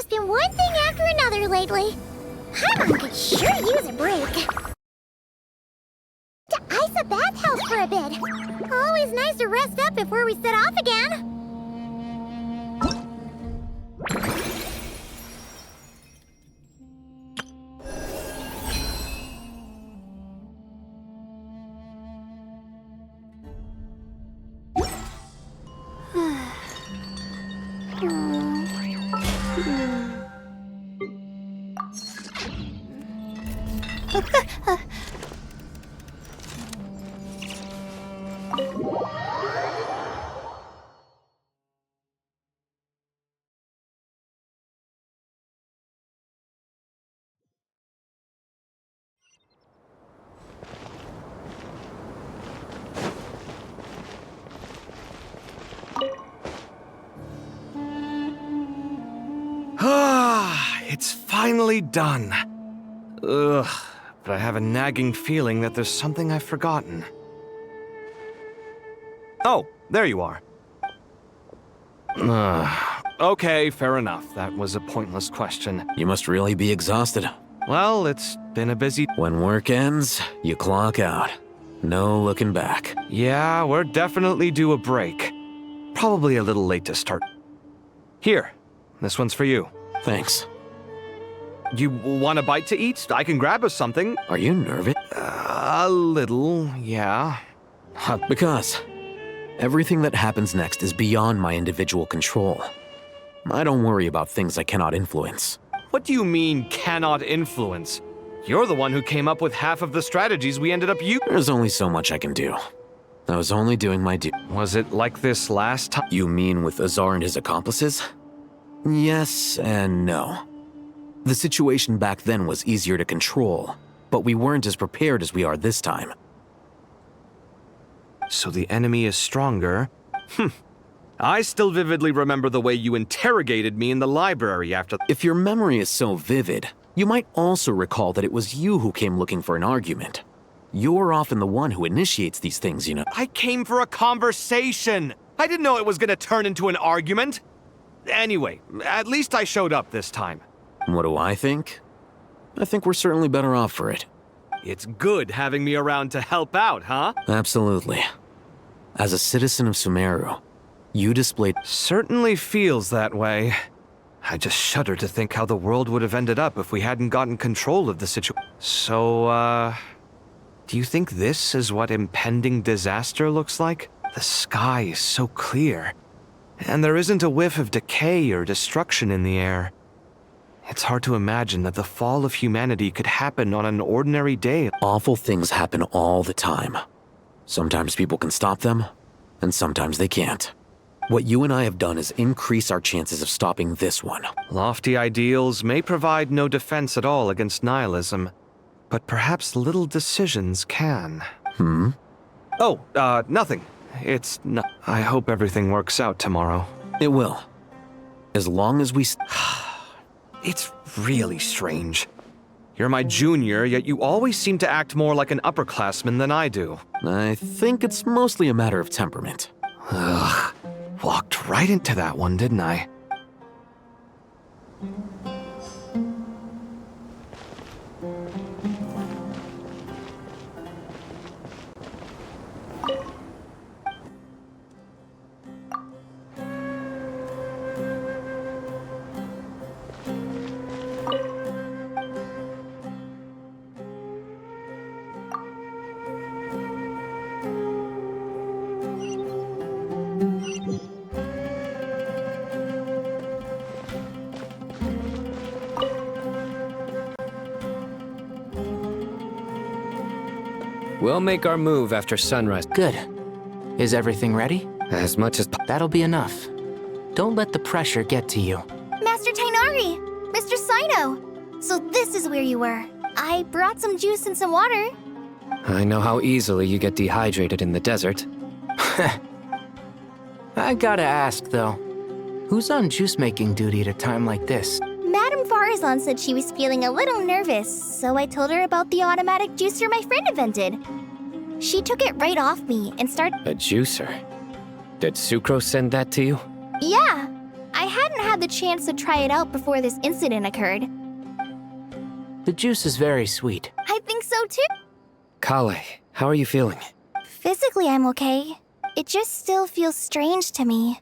been one thing after another lately. Paimon could sure use a break. To ice a bathhouse for a bit. Always nice to rest up before we set off again. It's finally done. Ugh, but I have a nagging feeling that there's something I've forgotten. Oh, there you are. Okay, fair enough. That was a pointless question. You must really be exhausted. Well, it's been a busy... When work ends, you clock out. No looking back. Yeah, we're definitely due a break. Probably a little late to start. Here, this one's for you. Thanks. You want a bite to eat? I can grab us something. Are you nervous? A little, yeah. Because everything that happens next is beyond my individual control. I don't worry about things I cannot influence. What do you mean, cannot influence? You're the one who came up with half of the strategies we ended up using. There's only so much I can do. I was only doing my duty. Was it like this last time? You mean with Azar and his accomplices? Yes and no. The situation back then was easier to control, but we weren't as prepared as we are this time. So the enemy is stronger? I still vividly remember the way you interrogated me in the library after... If your memory is so vivid, you might also recall that it was you who came looking for an argument. You're often the one who initiates these things, you know. I came for a conversation! I didn't know it was gonna turn into an argument! Anyway, at least I showed up this time. What do I think? I think we're certainly better off for it. It's good having me around to help out, huh? Absolutely. As a citizen of Sumeru, you displayed... Certainly feels that way. I just shudder to think how the world would have ended up if we hadn't gotten control of the situation. So, do you think this is what impending disaster looks like? The sky is so clear, and there isn't a whiff of decay or destruction in the air. It's hard to imagine that the fall of humanity could happen on an ordinary day. Awful things happen all the time. Sometimes people can stop them, and sometimes they can't. What you and I have done is increase our chances of stopping this one. Lofty ideals may provide no defense at all against nihilism, but perhaps little decisions can. Oh, nothing. It's no... I hope everything works out tomorrow. It will. As long as we... It's really strange. You're my junior, yet you always seem to act more like an upperclassman than I do. I think it's mostly a matter of temperament. Ugh. Walked right into that one, didn't I? We'll make our move after sunrise. Good. Is everything ready? As much as... That'll be enough. Don't let the pressure get to you. Master Tainari! Mr. Sino! So this is where you were. I brought some juice and some water. I know how easily you get dehydrated in the desert. I gotta ask, though. Who's on juice-making duty at a time like this? Madame Farazan said she was feeling a little nervous, so I told her about the automatic juicer my friend invented. She took it right off me and started... A juicer? Did Sucrose send that to you? Yeah! I hadn't had the chance to try it out before this incident occurred. The juice is very sweet. I think so too. Kale, how are you feeling? Physically, I'm okay. It just still feels strange to me.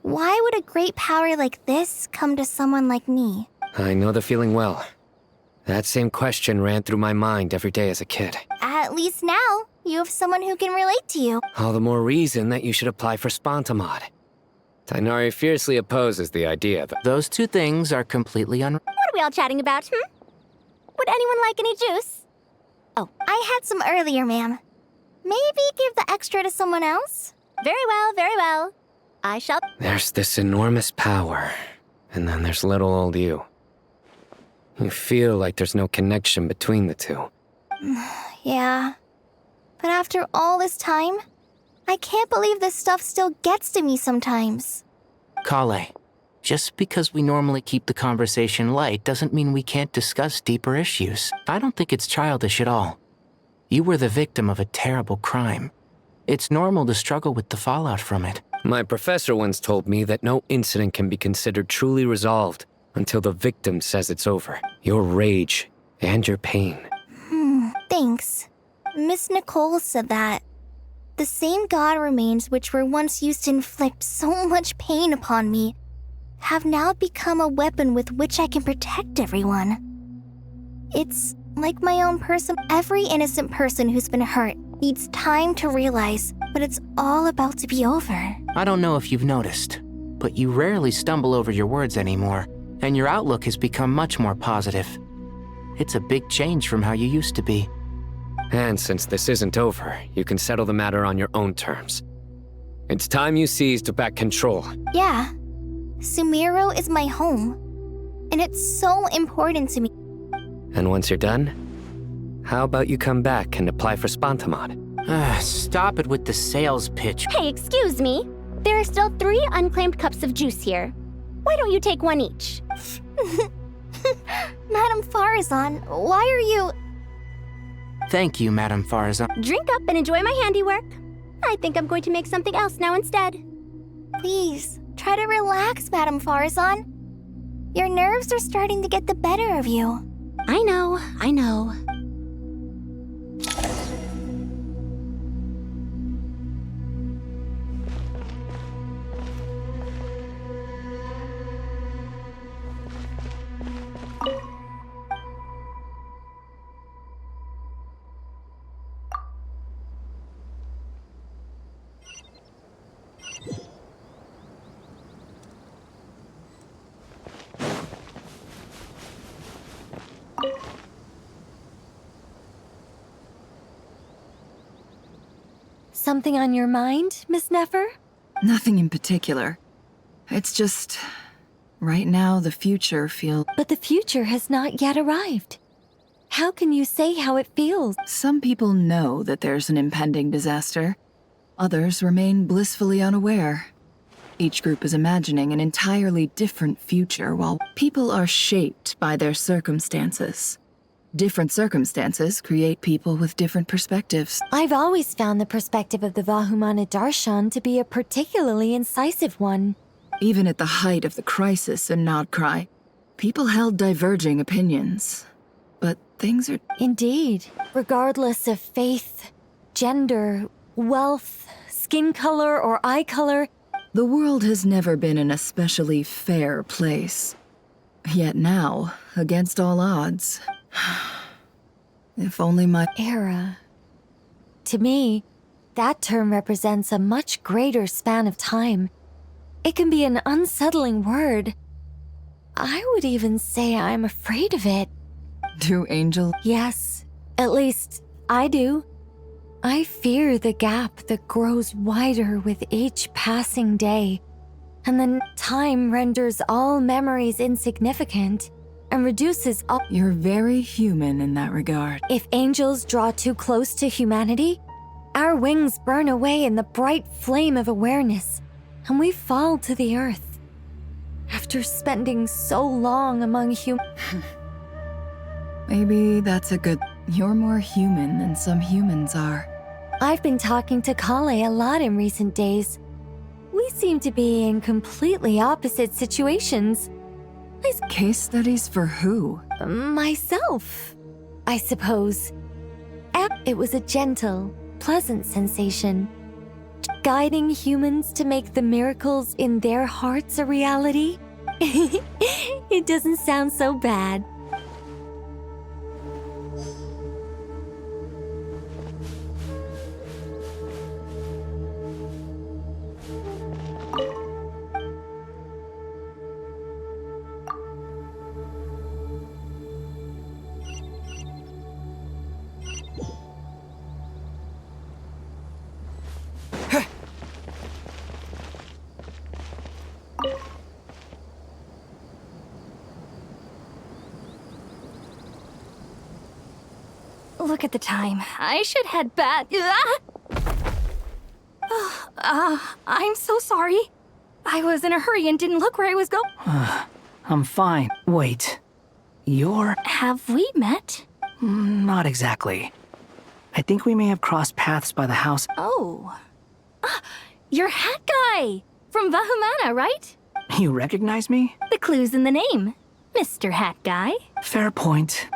Why would a great power like this come to someone like me? I know the feeling well. That same question ran through my mind every day as a kid. At least now, you have someone who can relate to you. All the more reason that you should apply for Spontamod. Tainari fiercely opposes the idea, though. Those two things are completely What are we all chatting about, Would anyone like any juice? Oh, I had some earlier, ma'am. Maybe give the extra to someone else? Very well, very well. I shall... There's this enormous power, and then there's little old you. You feel like there's no connection between the two. Yeah. But after all this time, I can't believe this stuff still gets to me sometimes. Kale, just because we normally keep the conversation light doesn't mean we can't discuss deeper issues. I don't think it's childish at all. You were the victim of a terrible crime. It's normal to struggle with the fallout from it. My professor once told me that no incident can be considered truly resolved until the victim says it's over. Your rage and your pain. Thanks. Miss Nicole said that. The same god remains which were once used to inflict so much pain upon me have now become a weapon with which I can protect everyone. It's like my own person. Every innocent person who's been hurt needs time to realize, but it's all about to be over. I don't know if you've noticed, but you rarely stumble over your words anymore, and your outlook has become much more positive. It's a big change from how you used to be. And since this isn't over, you can settle the matter on your own terms. It's time you seized back control. Yeah. Sumiro is my home, and it's so important to me. And once you're done, how about you come back and apply for Spontamod? Stop it with the sales pitch. Hey, excuse me. There are still 3 unclaimed cups of juice here. Why don't you take one each? Madame Farazan, why are you... Thank you, Madame Farazan. Drink up and enjoy my handiwork. I think I'm going to make something else now instead. Please, try to relax, Madame Farazan. Your nerves are starting to get the better of you. I know, I know. Something on your mind, Miss Nefer? Nothing in particular. It's just... right now, the future feels... But the future has not yet arrived. How can you say how it feels? Some people know that there's an impending disaster. Others remain blissfully unaware. Each group is imagining an entirely different future, while people are shaped by their circumstances. Different circumstances create people with different perspectives. I've always found the perspective of the Vahumana Darshan to be a particularly incisive one. Even at the height of the crisis in Nodcry, people held diverging opinions. But things are... Indeed. Regardless of faith, gender, wealth, skin color, or eye color, the world has never been an especially fair place. Yet now, against all odds... if only my... Era. To me, that term represents a much greater span of time. It can be an unsettling word. I would even say I'm afraid of it. Do Angel... Yes, at least I do. I fear the gap that grows wider with each passing day, and then time renders all memories insignificant and reduces all... You're very human in that regard. If angels draw too close to humanity, our wings burn away in the bright flame of awareness, and we fall to the earth. After spending so long among Maybe that's a good... You're more human than some humans are. I've been talking to Kale a lot in recent days. We seem to be in completely opposite situations. Case studies for who? Myself, I suppose. It was a gentle, pleasant sensation, guiding humans to make the miracles in their hearts a reality. It doesn't sound so bad. Look at the time. I should head back. I'm so sorry. I was in a hurry and didn't look where I was going. I'm fine. Wait. You're... Have we met? Not exactly. I think we may have crossed paths by the house. Oh. You're Hat Guy! From Vahumana, right? You recognize me? The clue's in the name. Mr. Hat Guy. Fair point.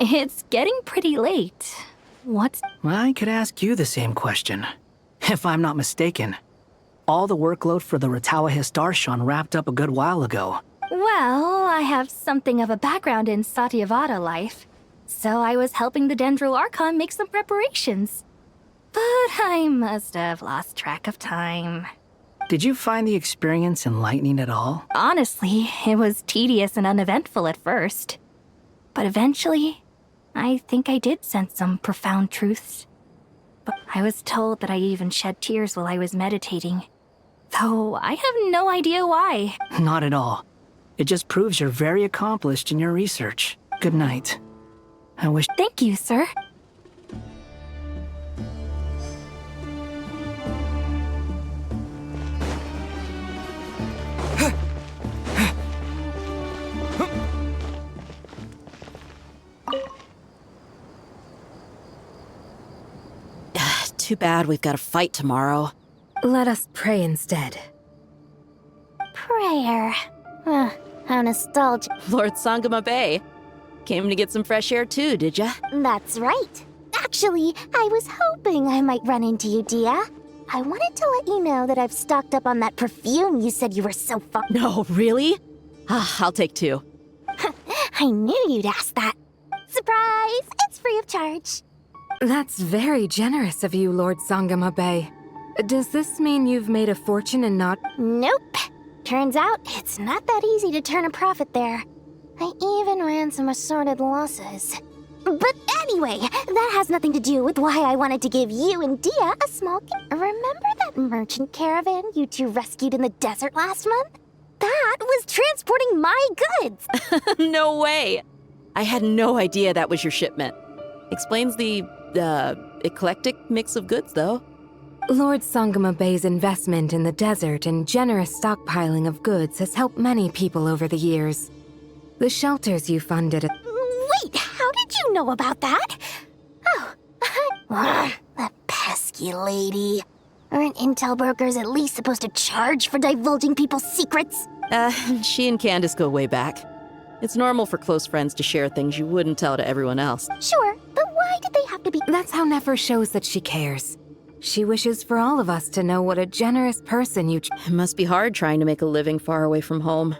It's getting pretty late. What's... I could ask you the same question. If I'm not mistaken, all the workload for the Ratawa Histarshon wrapped up a good while ago. Well, I have something of a background in Satyavada life, so I was helping the Dendro Archon make some preparations. But I must have lost track of time. Did you find the experience enlightening at all? Honestly, it was tedious and uneventful at first. But eventually, I think I did sense some profound truths. But I was told that I even shed tears while I was meditating. Though I have no idea why. Not at all. It just proves you're very accomplished in your research. Good night. I wish... Thank you, sir. Too bad we've got to fight tomorrow. Let us pray instead. Prayer. How nostalgic. Lord Sangama Bay. Came to get some fresh air too, did ya? That's right. Actually, I was hoping I might run into you, Dia. I wanted to let you know that I've stocked up on that perfume you said you were so fond. No, really? I'll take 2. I knew you'd ask that. Surprise! It's free of charge. That's very generous of you, Lord Sangama Bay. Does this mean you've made a fortune and not... Nope. Turns out, it's not that easy to turn a profit there. I even ran some assorted losses. But anyway, that has nothing to do with why I wanted to give you and Dia a small gift. Remember that merchant caravan you two rescued in the desert last month? That was transporting my goods! No way! I had no idea that was your shipment. Explains the, eclectic mix of goods, though. Lord Sangama Bay's investment in the desert and generous stockpiling of goods has helped many people over the years. The shelters you funded... Wait, how did you know about that? Oh, that pesky lady. Aren't intel brokers at least supposed to charge for divulging people's secrets? She and Candace go way back. It's normal for close friends to share things you wouldn't tell to everyone else. Sure, but why did they have to be... That's how Nefer shows that she cares. She wishes for all of us to know what a generous person you... It must be hard trying to make a living far away from home.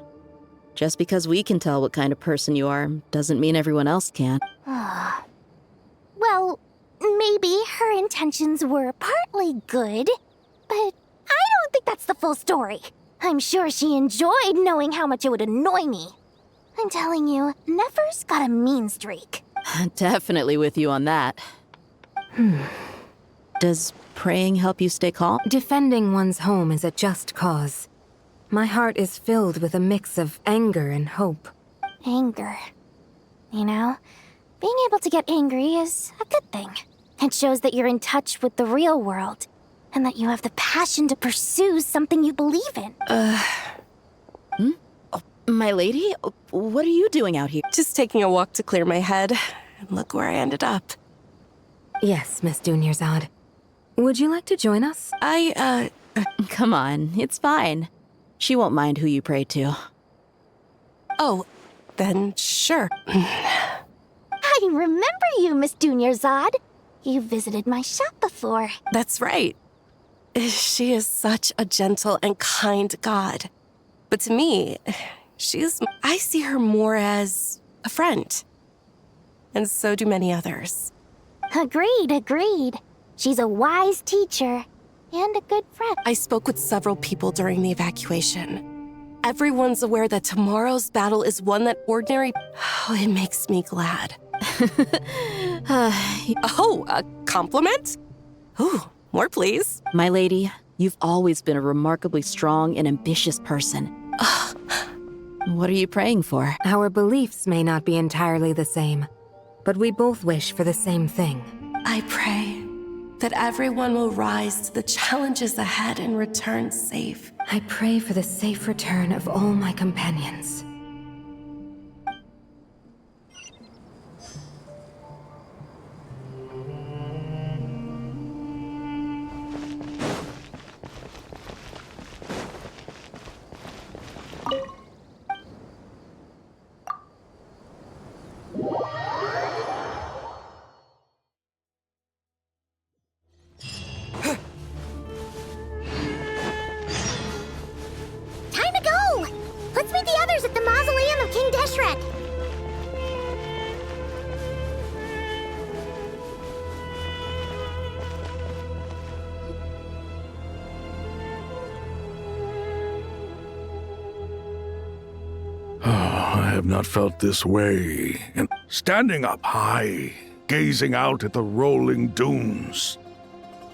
Just because we can tell what kind of person you are doesn't mean everyone else can. Well, maybe her intentions were partly good, but I don't think that's the full story. I'm sure she enjoyed knowing how much it would annoy me. I'm telling you, Nefer's got a mean streak. Definitely with you on that. Does praying help you stay calm? Defending one's home is a just cause. My heart is filled with a mix of anger and hope. Anger. You know, being able to get angry is a good thing. It shows that you're in touch with the real world, and that you have the passion to pursue something you believe in. My lady, what are you doing out here? Just taking a walk to clear my head. And look where I ended up. Yes, Miss Dunyarzad. Would you like to join us? Come on, it's fine. She won't mind who you pray to. Oh, then sure. I remember you, Miss Dunyarzad. You visited my shop before. That's right. She is such a gentle and kind god. But to me, I see her more as a friend. And so do many others. Agreed. She's a wise teacher and a good friend. I spoke with several people during the evacuation. Everyone's aware that tomorrow's battle is one that ordinary... Oh, it makes me glad. Oh, a compliment? Ooh, more please. My lady, you've always been a remarkably strong and ambitious person. What are you praying for? Our beliefs may not be entirely the same, but we both wish for the same thing. I pray that everyone will rise to the challenges ahead and return safe. I pray for the safe return of all my companions. Time to go! Let's meet the others at the mausoleum of King Deshret. I have not felt this way. And standing up high, gazing out at the rolling dunes.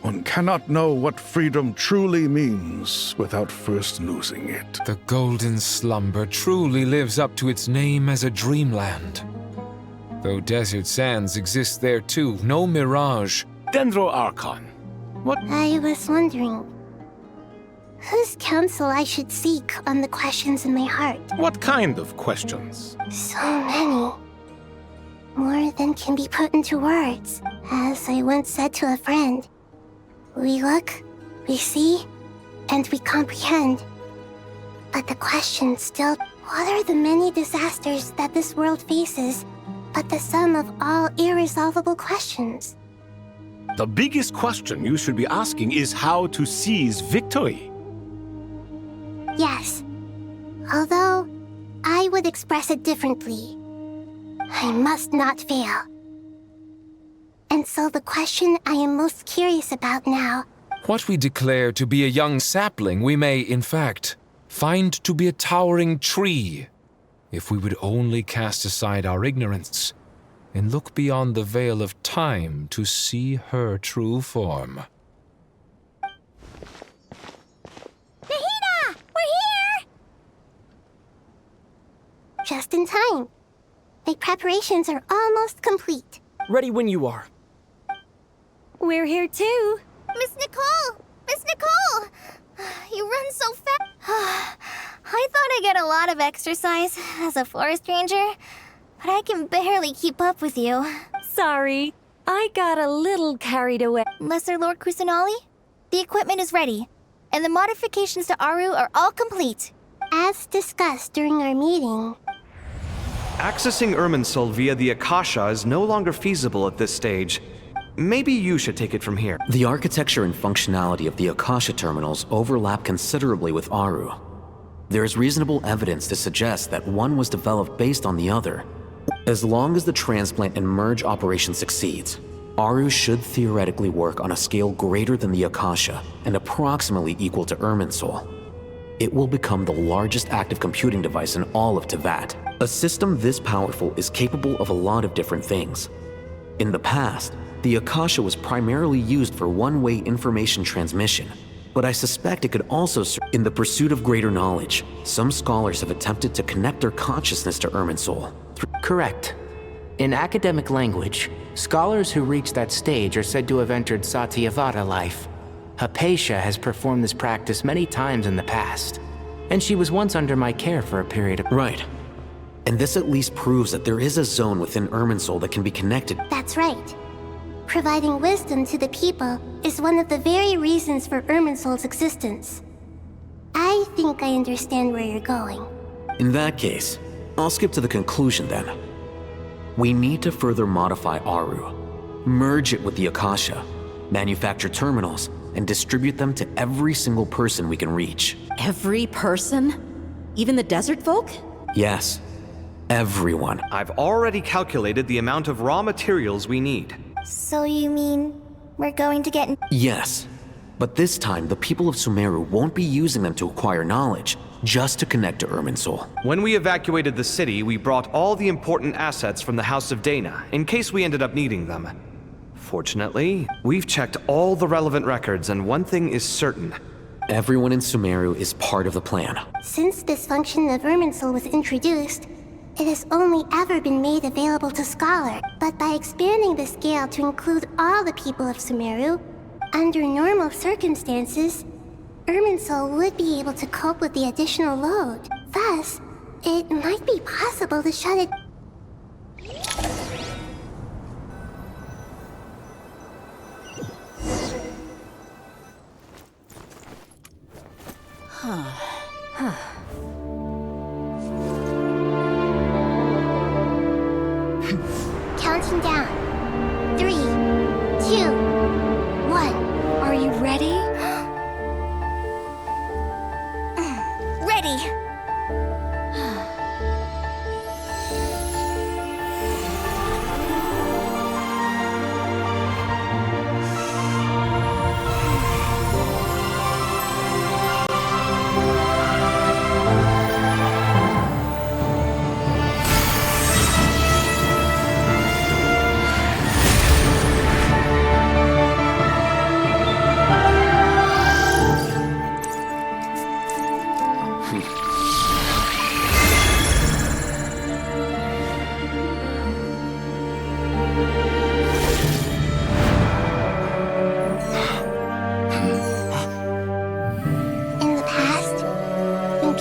One cannot know what freedom truly means without first losing it. The golden slumber truly lives up to its name as a dreamland. Though desert sands exist there too, no mirage. Dendro Archon. I was wondering, whose counsel I should seek on the questions in my heart. What kind of questions? So many. More than can be put into words. As I once said to a friend, we look, we see, and we comprehend. But the question still, what are the many disasters that this world faces, but the sum of all irresolvable questions? The biggest question you should be asking is how to seize victory. Yes. Although, I would express it differently. I must not fail. And so the question I am most curious about now... What we declare to be a young sapling, we may, in fact, find to be a towering tree, if we would only cast aside our ignorance and look beyond the veil of time to see her true form. Nahida! We're here! Just in time. My preparations are almost complete. Ready when you are. We're here too. Miss Nicole! Miss Nicole! You run so fast. I thought I'd get a lot of exercise as a forest ranger, but I can barely keep up with you. Sorry, I got a little carried away. Lesser Lord Kusanali, the equipment is ready, and the modifications to Aru are all complete. As discussed during our meeting... Accessing Irminsul via the Akasha is no longer feasible at this stage. Maybe you should take it from here. The architecture and functionality of the Akasha terminals overlap considerably with Aru. There is reasonable evidence to suggest that one was developed based on the other. As long as the transplant and merge operation succeeds, Aru should theoretically work on a scale greater than the Akasha and approximately equal to Irminsul. It will become the largest active computing device in all of Teyvat. A system this powerful is capable of a lot of different things. In the past, the Akasha was primarily used for one-way information transmission, but I suspect it could also serve in the pursuit of greater knowledge. Some scholars have attempted to connect their consciousness to Irminsul. Correct. In academic language, scholars who reach that stage are said to have entered Satyavada life. Hypatia has performed this practice many times in the past, and she was once under my care for a period of... Right. And this at least proves that there is a zone within Irminsul that can be connected. That's right. Providing wisdom to the people is one of the very reasons for Irminsul's existence. I think I understand where you're going. In that case, I'll skip to the conclusion then. We need to further modify Aru, merge it with the Akasha, manufacture terminals, and distribute them to every single person we can reach. Every person? Even the desert folk? Yes, everyone. I've already calculated the amount of raw materials we need. So you mean we're going to get... Yes, but this time the people of Sumeru won't be using them to acquire knowledge, just to connect to Irminsul. When we evacuated the city, we brought all the important assets from the House of Dana, in case we ended up needing them. Fortunately, we've checked all the relevant records, and one thing is certain. Everyone in Sumeru is part of the plan. Since this function of Irminsul was introduced, it has only ever been made available to scholars. But by expanding the scale to include all the people of Sumeru, under normal circumstances, Irminsul would be able to cope with the additional load. Thus, it might be possible to shut it... Counting down. 3, 2, 1. Are you ready? Ready!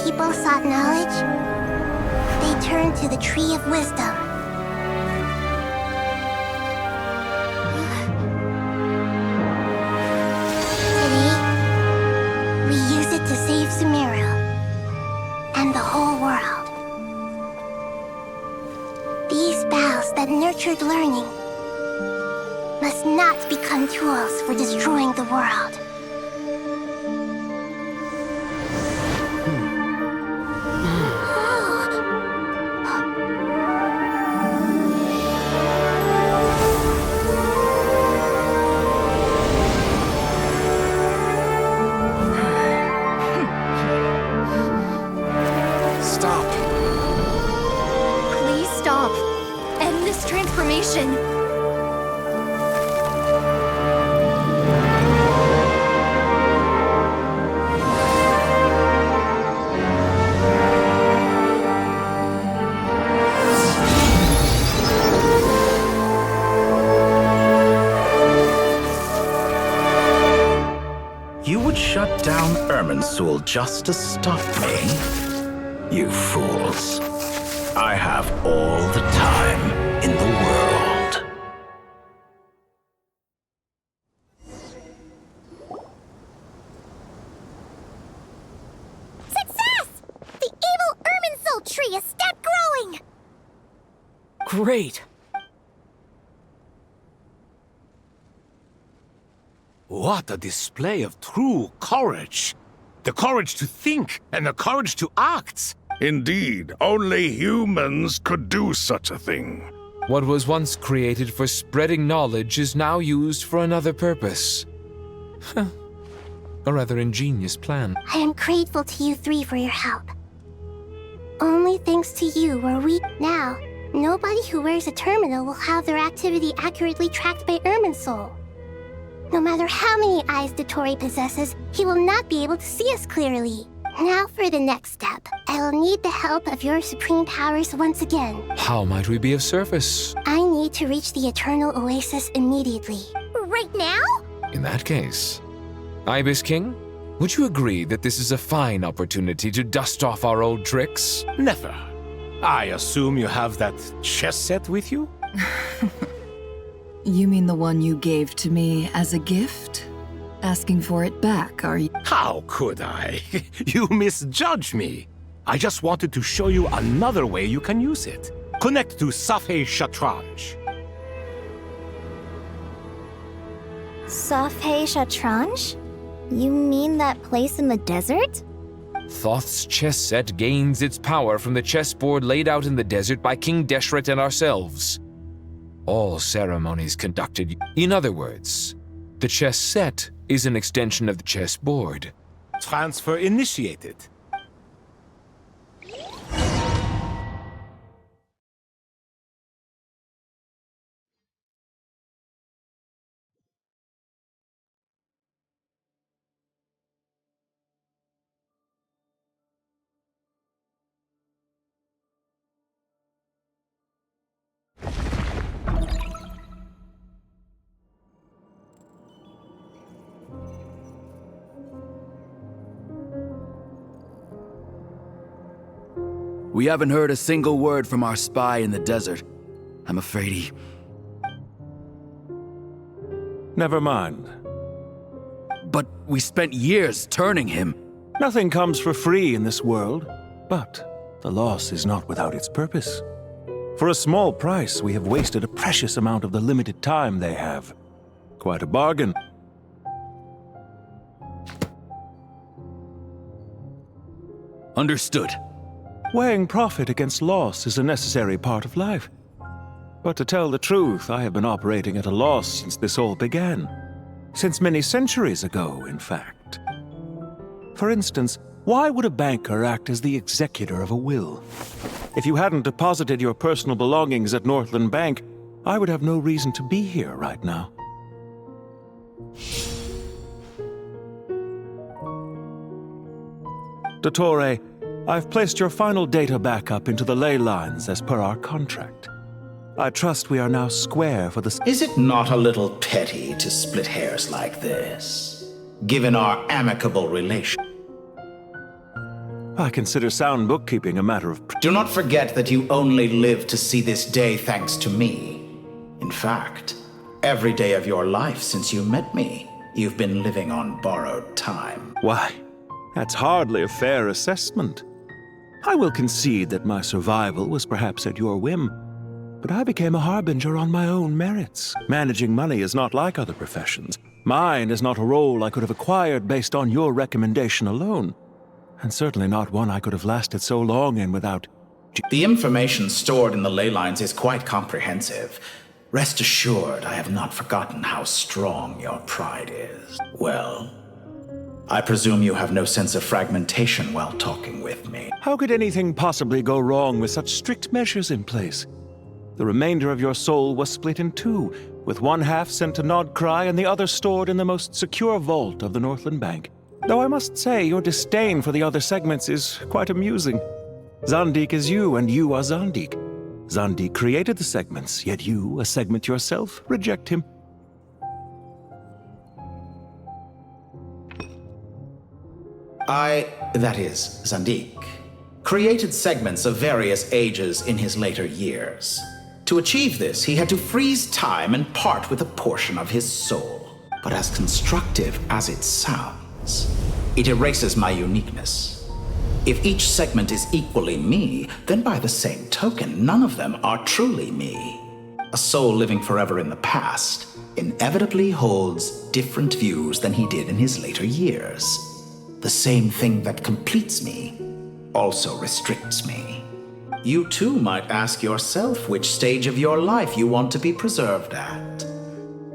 People sought knowledge, they turned to the Tree of Wisdom. Today, we use it to save Sumeru and the whole world. These boughs that nurtured learning must not become tools for destroying the world. Transformation. You would shut down Irminsul just to stop me? You fools. I have all the time in the world. Success! The evil Irminsul tree is stepped growing! Great! What a display of true courage! The courage to think and the courage to act! Indeed, only humans could do such a thing. What was once created for spreading knowledge is now used for another purpose. A rather ingenious plan. I am grateful to you three for your help. Only thanks to you were we... Now, nobody who wears a terminal will have their activity accurately tracked by Irminsul. No matter how many eyes Dottore possesses, he will not be able to see us clearly. Now for the next step. I will need the help of your supreme powers once again. How might we be of service? I need to reach the Eternal Oasis immediately. Right now? In that case, Ibis King, would you agree that this is a fine opportunity to dust off our old tricks? Never. I assume you have that chess set with you? You mean the one you gave to me as a gift? Asking for it back, are you? How could I? You misjudge me. I just wanted to show you another way you can use it. Connect to Safhe Shatranj. Safhe Shatranj? You mean that place in the desert? Thoth's chess set gains its power from the chessboard laid out in the desert by King Deshret and ourselves. All ceremonies conducted. In other words, the chess set is an extension of the chessboard. Transfer initiated. We haven't heard a single word from our spy in the desert. I'm afraid he... Never mind. But we spent years turning him. Nothing comes for free in this world, but the loss is not without its purpose. For a small price, we have wasted a precious amount of the limited time they have. Quite a bargain. Understood. Weighing profit against loss is a necessary part of life. But to tell the truth, I have been operating at a loss since this all began. Since many centuries ago, in fact. For instance, why would a banker act as the executor of a will? If you hadn't deposited your personal belongings at Northland Bank, I would have no reason to be here right now. Dottore, I've placed your final data backup into the ley lines as per our contract. I trust we are now square for the... Is it not a little petty to split hairs like this, given our amicable relation? I consider sound bookkeeping a matter of... Do not forget that you only live to see this day thanks to me. In fact, every day of your life since you met me, you've been living on borrowed time. Why, that's hardly a fair assessment. I will concede that my survival was perhaps at your whim, but I became a harbinger on my own merits. Managing money is not like other professions. Mine is not a role I could have acquired based on your recommendation alone, and certainly not one I could have lasted so long in without... The information stored in the ley lines is quite comprehensive. Rest assured, I have not forgotten how strong your pride is. Well, I presume you have no sense of fragmentation while talking with me. How could anything possibly go wrong with such strict measures in place? The remainder of your soul was split in two, with one half sent to Nodcry and the other stored in the most secure vault of the Northland Bank. Though I must say, your disdain for the other segments is quite amusing. Zandik is you, and you are Zandik. Zandik created the segments, yet you, a segment yourself, reject him. That is, Zandik, created segments of various ages in his later years. To achieve this, he had to freeze time and part with a portion of his soul. But as constructive as it sounds, it erases my uniqueness. If each segment is equally me, then by the same token, none of them are truly me. A soul living forever in the past inevitably holds different views than he did in his later years. The same thing that completes me also restricts me. You too might ask yourself which stage of your life you want to be preserved at.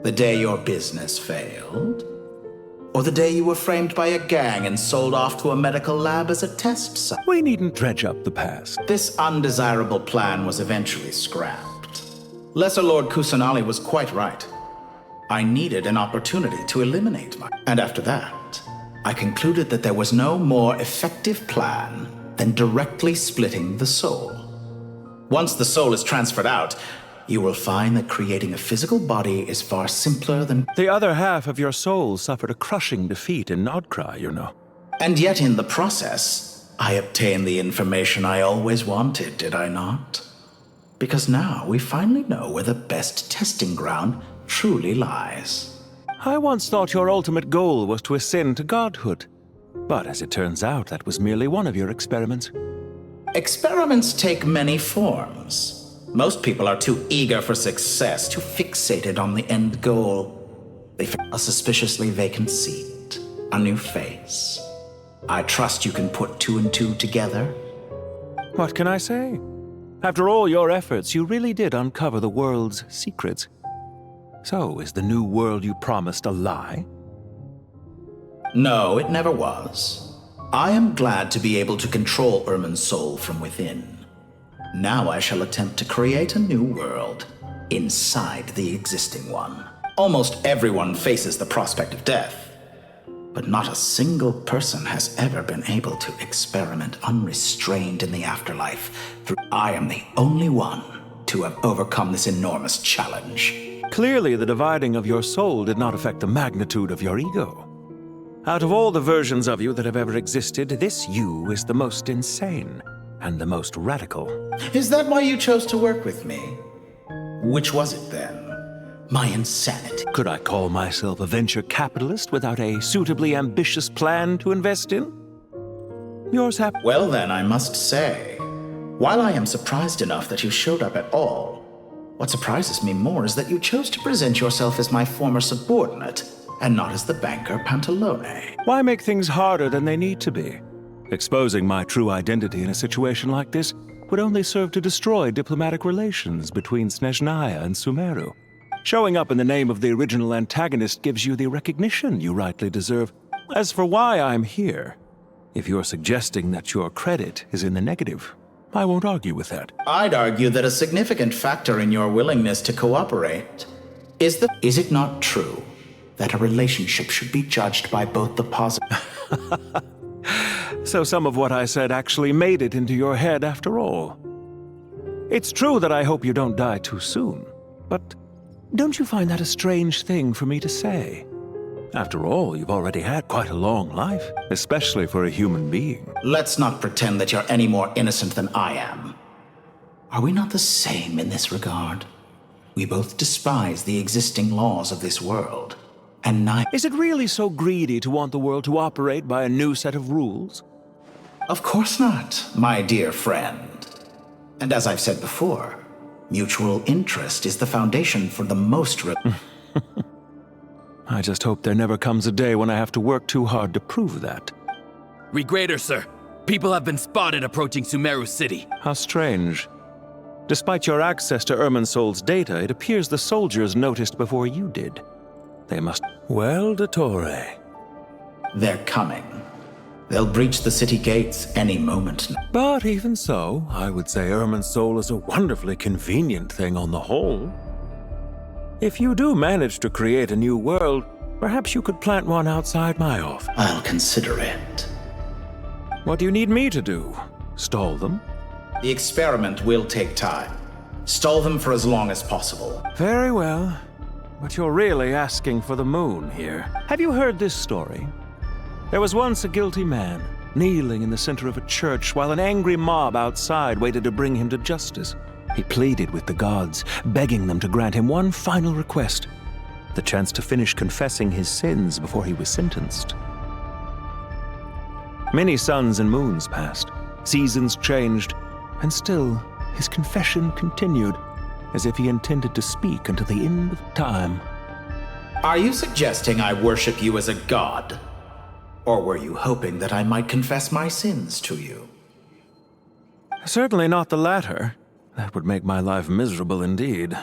The day your business failed? Or the day you were framed by a gang and sold off to a medical lab as a test site? We needn't dredge up the past. This undesirable plan was eventually scrapped. Lesser Lord Kusanali was quite right. I needed an opportunity to eliminate my... And after that, I concluded that there was no more effective plan than directly splitting the soul. Once the soul is transferred out, you will find that creating a physical body is far simpler than... The other half of your soul suffered a crushing defeat in Nodcry, you know. And yet in the process, I obtained the information I always wanted, did I not? Because now we finally know where the best testing ground truly lies. I once thought your ultimate goal was to ascend to godhood. But as it turns out, that was merely one of your experiments. Experiments take many forms. Most people are too eager for success, too fixated on the end goal. They forget a suspiciously vacant seat, a new face. I trust you can put two and two together. What can I say? After all your efforts, you really did uncover the world's secrets. So, is the new world you promised a lie? No, it never was. I am glad to be able to control Irmin's soul from within. Now I shall attempt to create a new world inside the existing one. Almost everyone faces the prospect of death, but not a single person has ever been able to experiment unrestrained in the afterlife. I am the only one to have overcome this enormous challenge. Clearly, the dividing of your soul did not affect the magnitude of your ego. Out of all the versions of you that have ever existed, this you is the most insane and the most radical. Is that why you chose to work with me? Which was it then? My insanity. Could I call myself a venture capitalist without a suitably ambitious plan to invest in? Yours happened. Well then, I must say, while I am surprised enough that you showed up at all, what surprises me more is that you chose to present yourself as my former subordinate, and not as the banker Pantalone. Why make things harder than they need to be? Exposing my true identity in a situation like this would only serve to destroy diplomatic relations between Snezhnaya and Sumeru. Showing up in the name of the original antagonist gives you the recognition you rightly deserve. As for why I'm here, if you're suggesting that your credit is in the negative, I won't argue with that. I'd argue that a significant factor in your willingness to cooperate is it not true that a relationship should be judged by both the positive... So some of what I said actually made it into your head after all. It's true that I hope you don't die too soon, but don't you find that a strange thing for me to say? After all, you've already had quite a long life, especially for a human being. Let's not pretend that you're any more innocent than I am. Are we not the same in this regard? We both despise the existing laws of this world, and neither... Is it really so greedy to want the world to operate by a new set of rules? Of course not, my dear friend. And as I've said before, mutual interest is the foundation for the most... I just hope there never comes a day when I have to work too hard to prove that. Regrader, sir. People have been spotted approaching Sumeru City. How strange. Despite your access to Irminsol's data, it appears the soldiers noticed before you did. They must... Well, Dottore. They're coming. They'll breach the city gates any moment now. But even so, I would say Irminsol is a wonderfully convenient thing on the whole. If you do manage to create a new world, perhaps you could plant one outside my office. I'll consider it. What do you need me to do? Stall them? The experiment will take time. Stall them for as long as possible. Very well. But you're really asking for the moon here. Have you heard this story? There was once a guilty man, kneeling in the center of a church while an angry mob outside waited to bring him to justice. He pleaded with the gods, begging them to grant him one final request, the chance to finish confessing his sins before he was sentenced. Many suns and moons passed, seasons changed, and still his confession continued, as if he intended to speak until the end of time. Are you suggesting I worship you as a god? Or were you hoping that I might confess my sins to you? Certainly not the latter. That would make my life miserable indeed.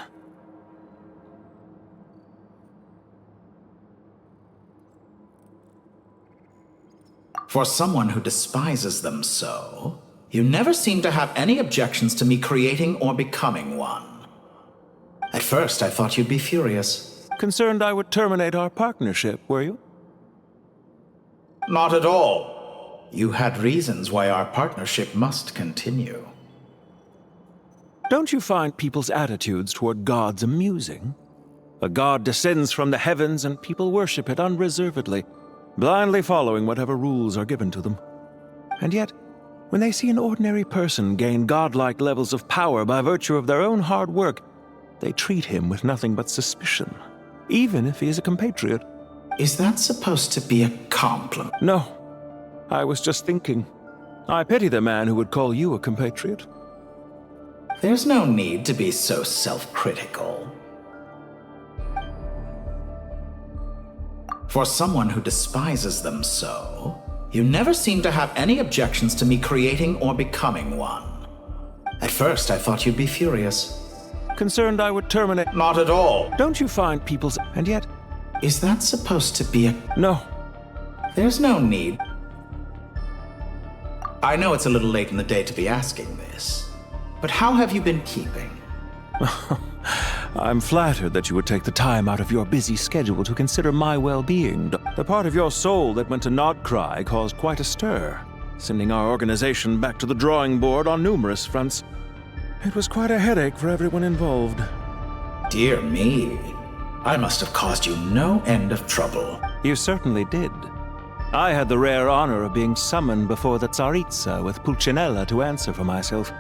For someone who despises them so, you never seem to have any objections to me creating or becoming one. At first, I thought you'd be furious. Concerned I would terminate our partnership, were you? Not at all. You had reasons why our partnership must continue. Don't you find people's attitudes toward gods amusing? A god descends from the heavens and people worship it unreservedly, blindly following whatever rules are given to them. And yet, when they see an ordinary person gain godlike levels of power by virtue of their own hard work, they treat him with nothing but suspicion even if he is a compatriot. Is that supposed to be a compliment? No. I was just thinking. I pity the man who would call you a compatriot. There's no need to be so self-critical. For someone who despises them so, you never seem to have any objections to me creating or becoming one. At first, I thought you'd be furious. Concerned I would terminate? Not at all. Don't you find people's... And yet... Is that supposed to be a... No. There's no need. I know it's a little late in the day to be asking this, but how have you been keeping? I'm flattered that you would take the time out of your busy schedule to consider my well-being. The part of your soul that went to Nodcry caused quite a stir, sending our organization back to the drawing board on numerous fronts. It was quite a headache for everyone involved. Dear me. I must have caused you no end of trouble. You certainly did. I had the rare honor of being summoned before the Tsaritsa with Pulcinella to answer for myself.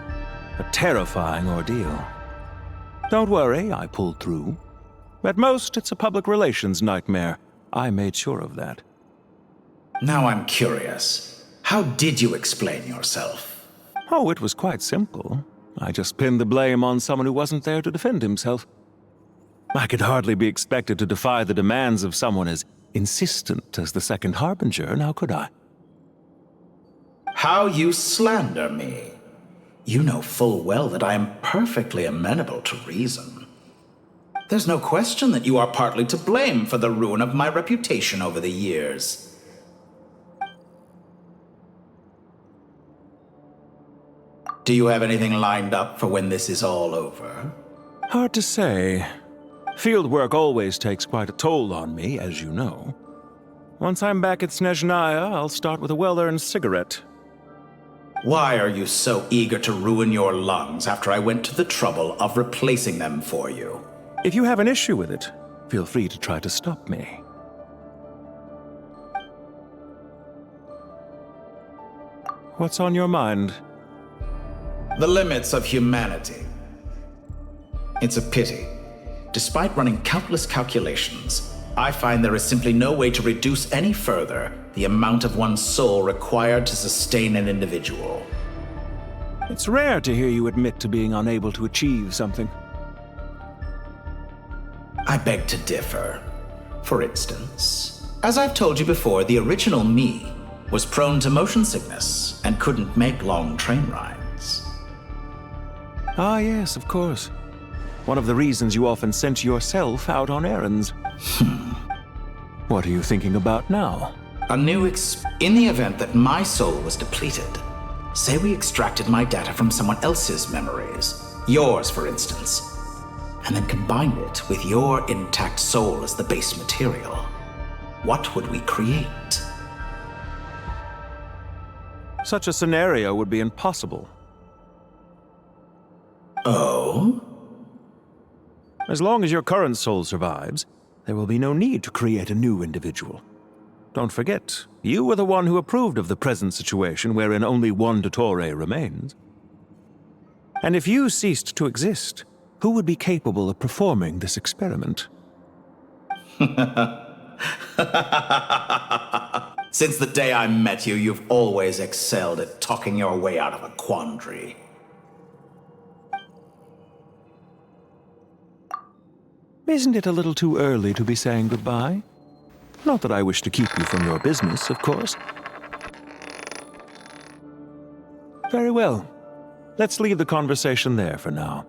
A terrifying ordeal. Don't worry, I pulled through. At most, it's a public relations nightmare. I made sure of that. Now I'm curious. How did you explain yourself? Oh, it was quite simple. I just pinned the blame on someone who wasn't there to defend himself. I could hardly be expected to defy the demands of someone as insistent as the Second Harbinger, now could I? How you slander me. You know full well that I am perfectly amenable to reason. There's no question that you are partly to blame for the ruin of my reputation over the years. Do you have anything lined up for when this is all over? Hard to say. Fieldwork always takes quite a toll on me, as you know. Once I'm back at Snezhnaya, I'll start with a well-earned cigarette. Why are you so eager to ruin your lungs after I went to the trouble of replacing them for you? If you have an issue with it, feel free to try to stop me. What's on your mind? The limits of humanity. It's a pity. Despite running countless calculations, I find there is simply no way to reduce any further the amount of one's soul required to sustain an individual. It's rare to hear you admit to being unable to achieve something. I beg to differ. For instance, as I've told you before, the original me was prone to motion sickness and couldn't make long train rides. Ah, yes, of course. One of the reasons you often sent yourself out on errands. What are you thinking about now? A new in the event that my soul was depleted, say we extracted my data from someone else's memories, yours for instance, and then combined it with your intact soul as the base material, what would we create? Such a scenario would be impossible. Oh? As long as your current soul survives, there will be no need to create a new individual. Don't forget, you were the one who approved of the present situation wherein only one Dottore remains. And if you ceased to exist, who would be capable of performing this experiment? Since the day I met you, you've always excelled at talking your way out of a quandary. Isn't it a little too early to be saying goodbye? Not that I wish to keep you from your business, of course. Very well. Let's leave the conversation there for now.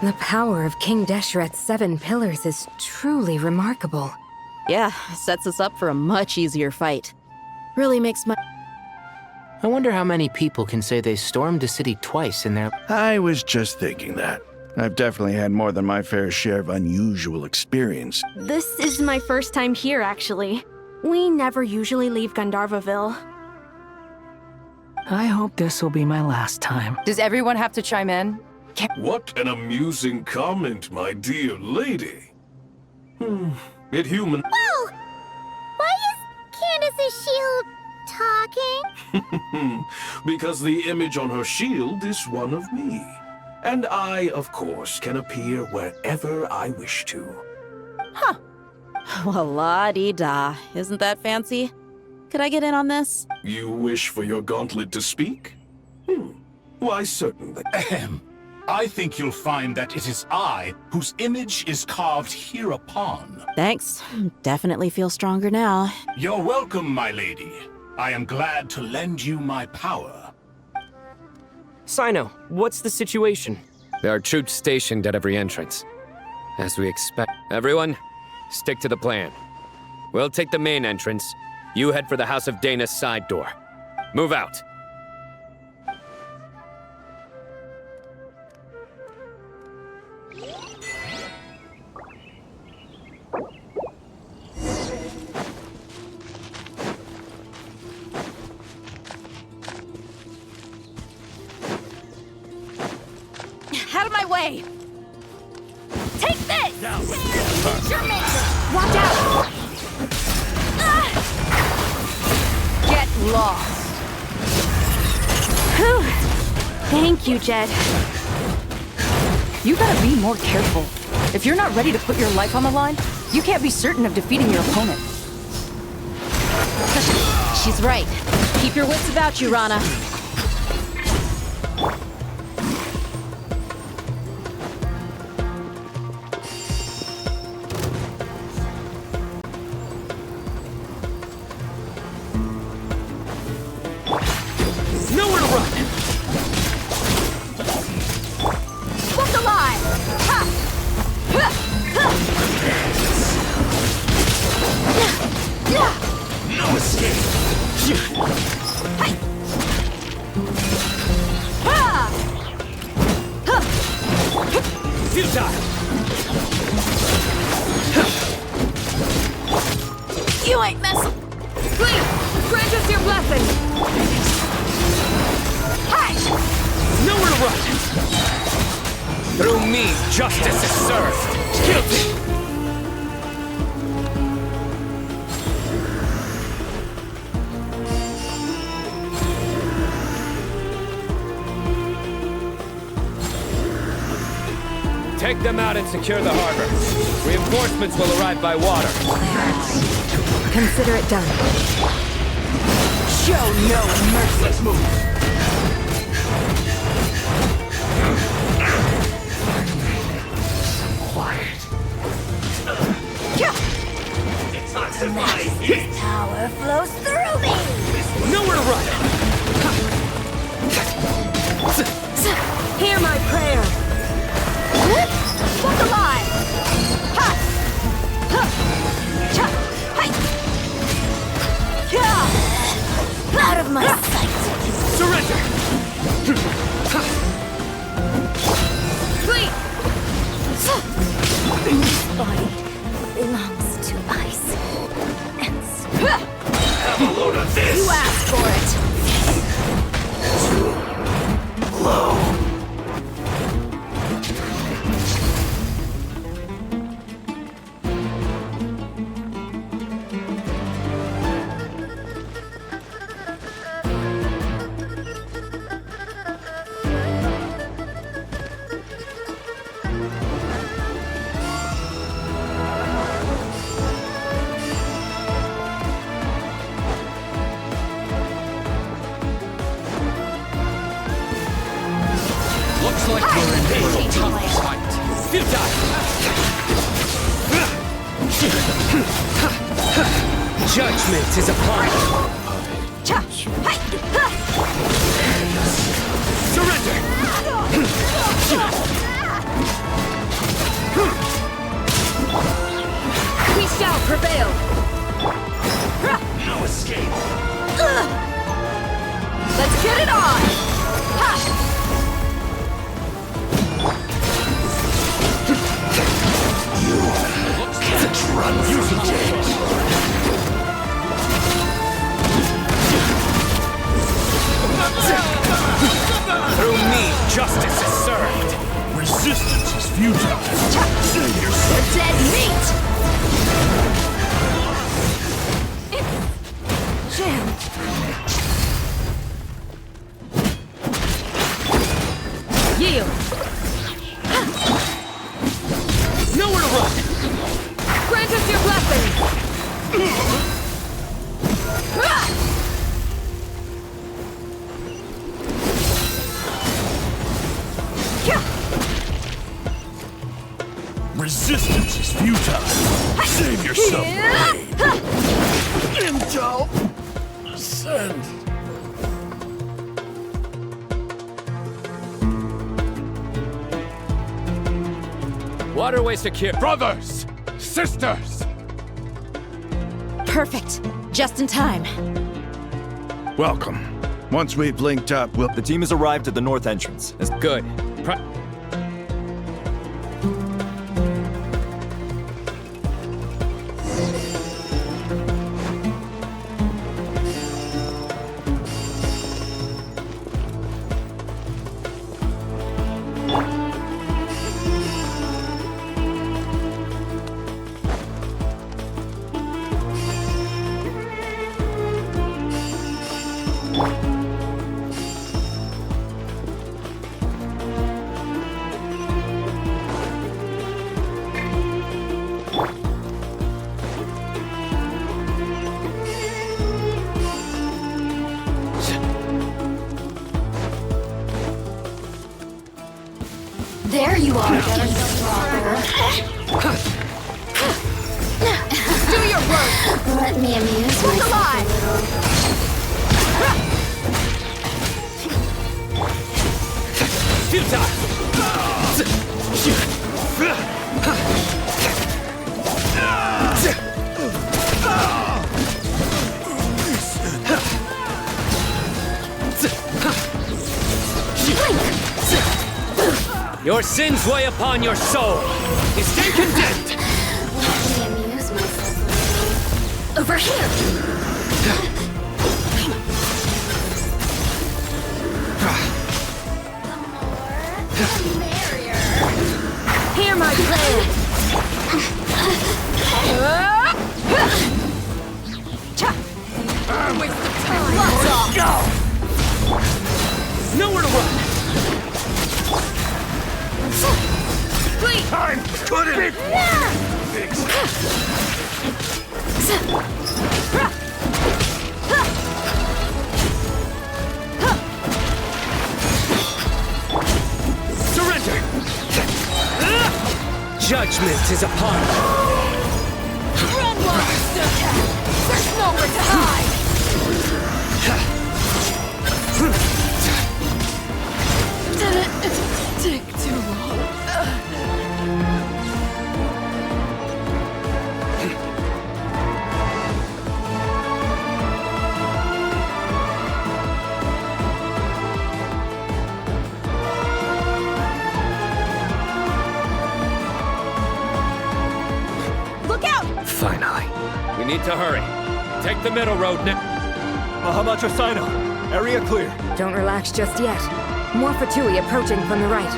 The power of King Deshret's 7 pillars is truly remarkable. Yeah, sets us up for a much easier fight. Really makes my... I wonder how many people can say they stormed a city twice in their... I was just thinking that. I've definitely had more than my fair share of unusual experience. This is my first time here, actually. We never usually leave Gandharvaville. I hope this will be my last time. Does everyone have to chime in? What an amusing comment, my dear lady. It human... Whoa! Why is Candace's shield talking? Because the image on her shield is one of me. And I, of course, can appear wherever I wish to. Huh. Well, la-dee-da. Isn't that fancy? Could I get in on this? You wish for your gauntlet to speak? Why, certainly. Ahem. I think you'll find that it is I whose image is carved hereupon. Thanks. Definitely feel stronger now. You're welcome, my lady. I am glad to lend you my power. Sino, what's the situation? There are troops stationed at every entrance. As we expect. Everyone, stick to the plan. We'll take the main entrance. You head for the House of Dana's side door. Move out. Out of my way! Take this! Watch out! Get lost. Whew. Thank you, Jed. You gotta be more careful. If you're not ready to put your life on the line, you can't be certain of defeating your opponent. She's right. Keep your wits about you, Rana. Nowhere to run! Look alive! Ha! Ha! Ha! No escape! Futile! You ain't messing! Please, grant us your blessing! Hi! Nowhere to run! Through me, justice is served! Guilty! Take them out and secure the harbor. Reinforcements will arrive by water. Consider it done. Show no mercy! Let's move! Quiet. It's not surprising. This power flows through me! Nowhere to run! Hear my prayer! Look alive! Ha! Ha! Cha! Hi! Yeah! Out of my sight! Surrender! Flee! This body belongs to ice. And Have a load of this! You asked for it! Low. Looks like we're in for a tough fight. Futile! Judgment is upon you. Cha! Hi! Ha! Surrender! We shall prevail! No escape! Send. Waterway secure. Brothers! Sisters! Perfect. Just in time. Welcome. Once we've linked up, we'll... The team has arrived at the north entrance. That's good. There you are, brother. Do your work. Let me amuse Look myself alive. Your sins weigh upon your soul. You stay condemned. Let me amuse myself. Over here. Hear my plan. Waste of time. Lots off. Go. Nowhere to run. Wait. Time couldn't Surrender. Judgment is upon you. Run while you still can. There's nowhere to hide. Did it take too long? Look out! Finally. We need to hurry. Take the middle road now. How about your Sino? Area clear. Don't relax just yet. More Fatui approaching from the right.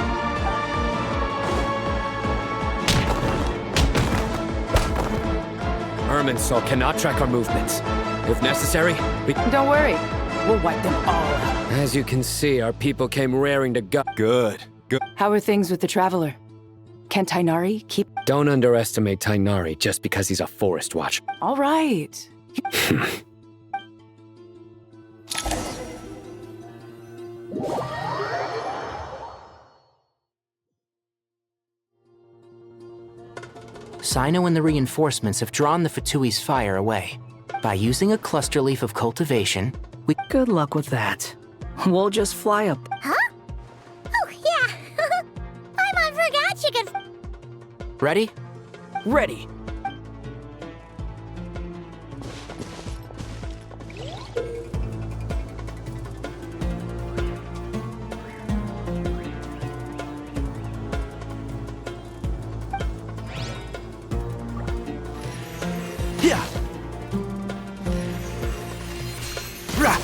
Irminsul cannot track our movements. If necessary, we... Don't worry. We'll wipe them all out. As you can see, our people came raring to go. Good. How are things with the Traveler? Can Tainari keep... Don't underestimate Tainari just because he's a forest watcher. All right. Sino and the reinforcements have drawn the Fatui's fire away. By using a cluster leaf of cultivation, we... Good luck with that. We'll just fly up. Huh? Oh, yeah. I forgot you could... Ready? Ready. Yeah. Rah.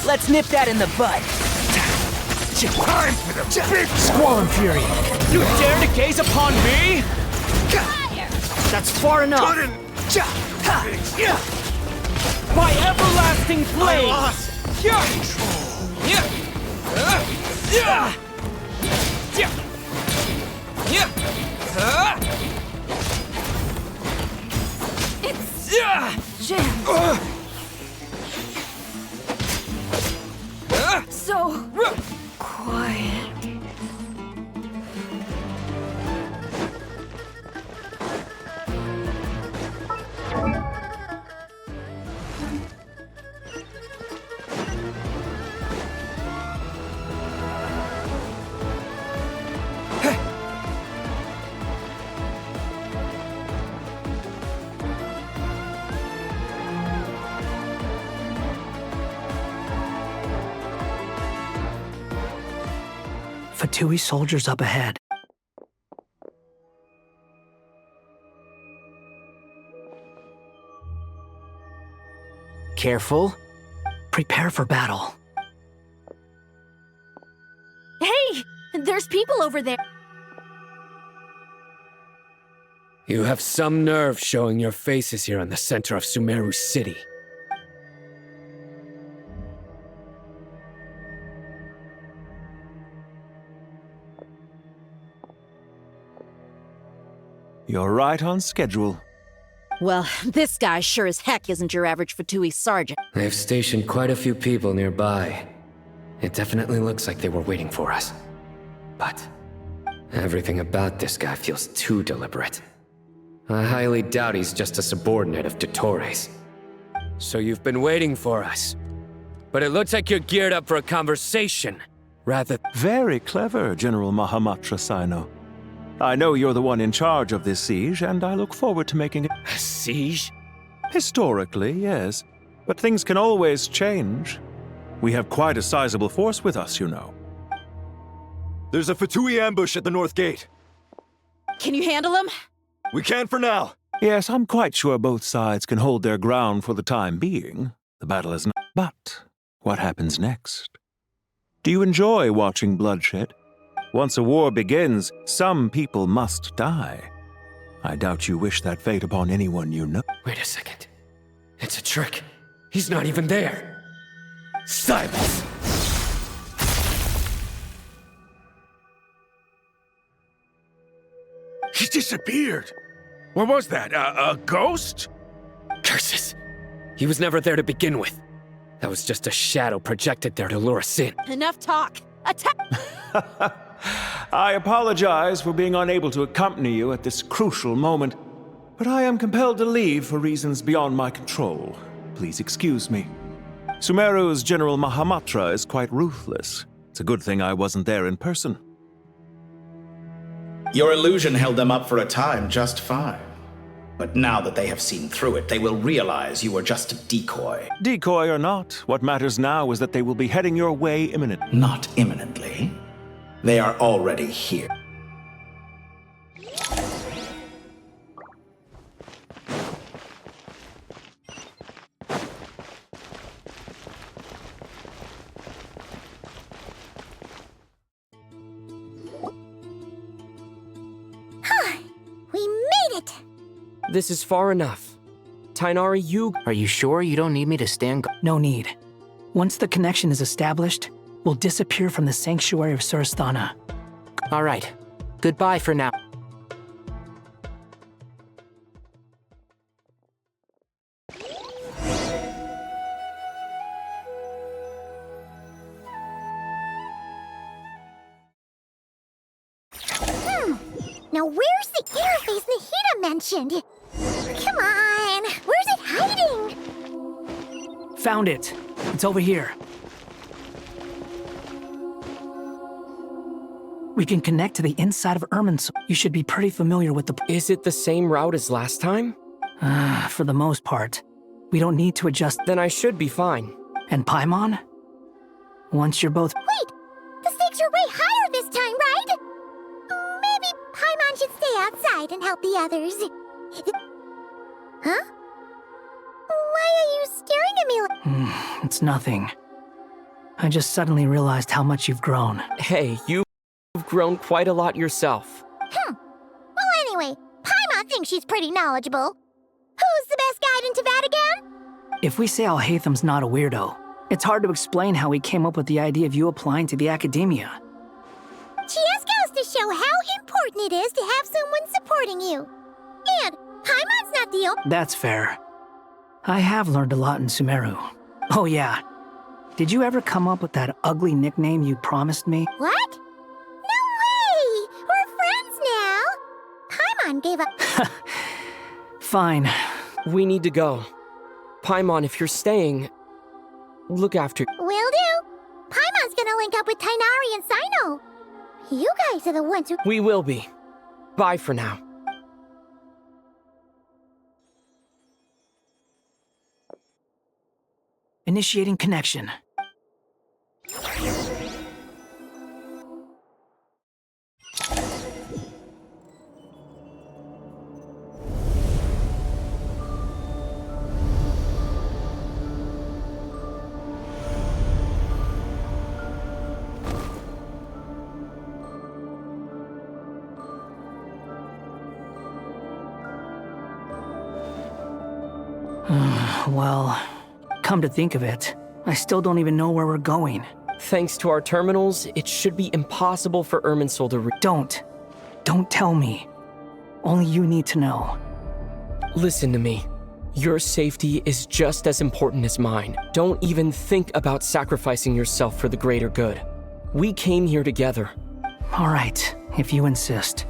Let's nip that in the bud. Time for the big Squall Fury. You dare to gaze upon me? That's far enough. My everlasting flame! So quiet. Fatui soldiers up ahead. Careful. Prepare for battle. Hey! There's people over there. You have some nerve showing your faces here in the center of Sumeru City. You're right on schedule. Well, this guy sure as heck isn't your average Fatui sergeant. They've stationed quite a few people nearby. It definitely looks like they were waiting for us. But everything about this guy feels too deliberate. I highly doubt he's just a subordinate of Dottore's. So you've been waiting for us. But it looks like you're geared up for a conversation, rather... Very clever, General Mahamatra Sino. I know you're the one in charge of this siege, and I look forward to making it... A siege? Historically, yes. But things can always change. We have quite a sizable force with us, you know. There's a Fatui ambush at the north gate. Can you handle him? We can for now. Yes, I'm quite sure both sides can hold their ground for the time being. The battle is not... But what happens next? Do you enjoy watching bloodshed? Once a war begins, some people must die. I doubt you wish that fate upon anyone you know. Wait a second. It's a trick. He's not even there. Silence! He disappeared. What was that? A ghost? Curses! He was never there to begin with. That was just a shadow projected there to lure us in. Enough talk. Attack! I apologize for being unable to accompany you at this crucial moment, but I am compelled to leave for reasons beyond my control. Please excuse me. Sumeru's General Mahamatra is quite ruthless. It's a good thing I wasn't there in person. Your illusion held them up for a time just fine. But now that they have seen through it, they will realize you were just a decoy. Decoy or not, what matters now is that they will be heading your way imminently. Not imminently. They are already here. We made it! This is far enough. Tainari, you... Are you sure you don't need me to stand guard? No need. Once the connection is established, we'll disappear from the sanctuary of Sursthana. All right. Goodbye for now. Now where's the interface Nahida mentioned? Come on, where's it hiding? Found it. It's over here. We can connect to the inside of Irminsul. You should be pretty familiar with the... Is it the same route as last time? For the most part. We don't need to adjust... Then I should be fine. And Paimon? Once you're both... Wait! The stakes are way higher this time, right? Maybe Paimon should stay outside and help the others. Huh? Why are you staring at me like... It's nothing. I just suddenly realized how much you've grown. Hey, you've grown quite a lot yourself. Well, anyway, Paimon thinks she's pretty knowledgeable. Who's the best guide in Teyvat again? If we say Alhatham's not a weirdo, it's hard to explain how he came up with the idea of you applying to the academia. Just goes to show how important it is to have someone supporting you. And Paimon's not the only— That's fair. I have learned a lot in Sumeru. Oh yeah. Did you ever come up with that ugly nickname you promised me? What? No way! We're friends now! Paimon gave up— Fine. We need to go. Paimon, if you're staying, look after— Will do! Paimon's gonna link up with Tighnari and Cyno. You guys are the ones who— We will be. Bye for now. Initiating connection. Well, come to think of it, I still don't even know where we're going. Thanks to our terminals, it should be impossible for Irminsul to Don't tell me. Only you need to know. Listen to me. Your safety is just as important as mine. Don't even think about sacrificing yourself for the greater good. We came here together. All right, if you insist.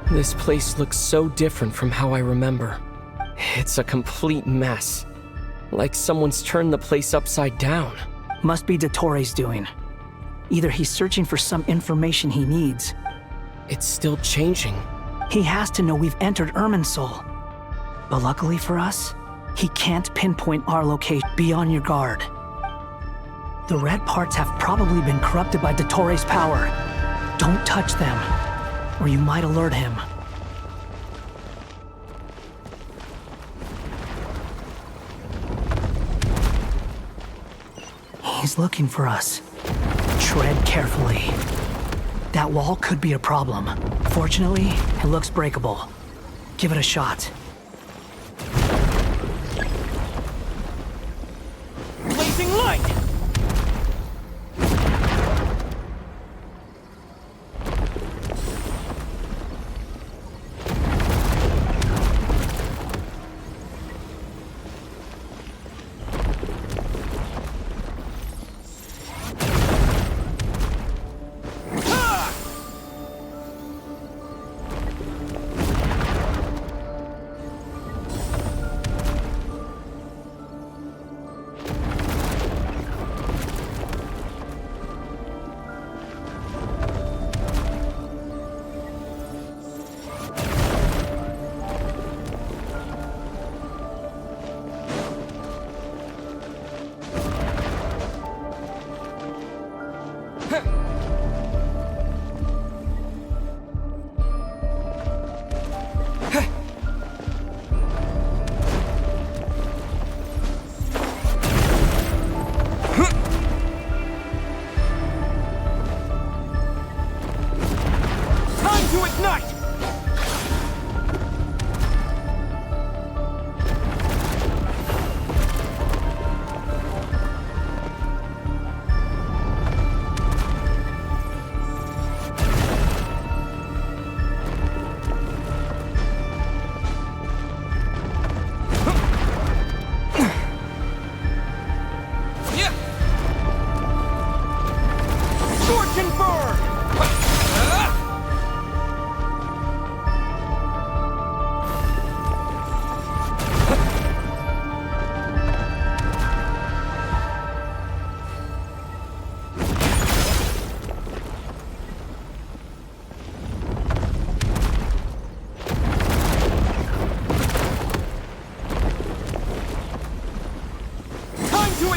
This place looks so different from how I remember. It's a complete mess. Like someone's turned the place upside down. Must be Dottore's doing. Either he's searching for some information he needs. It's still changing. He has to know we've entered Irminsul. But luckily for us, he can't pinpoint our location. Be on your guard. The red parts have probably been corrupted by Dottore's power. Don't touch them, or you might alert him. He's looking for us. Tread carefully. That wall could be a problem. Fortunately, it looks breakable. Give it a shot. Blazing light!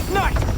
ignite!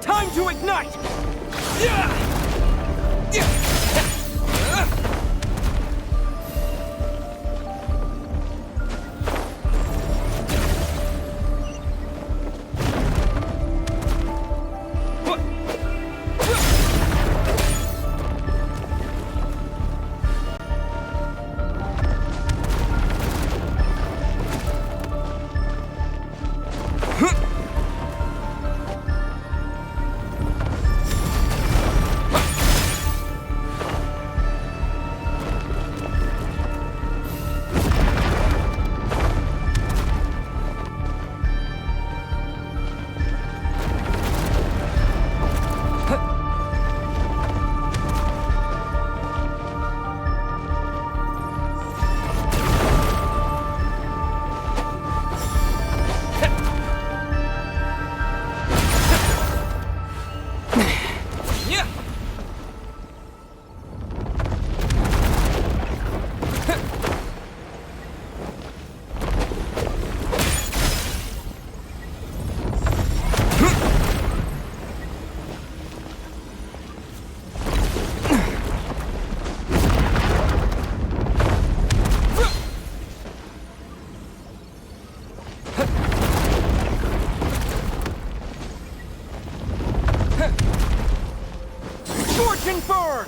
Time to ignite! Scorch and burn!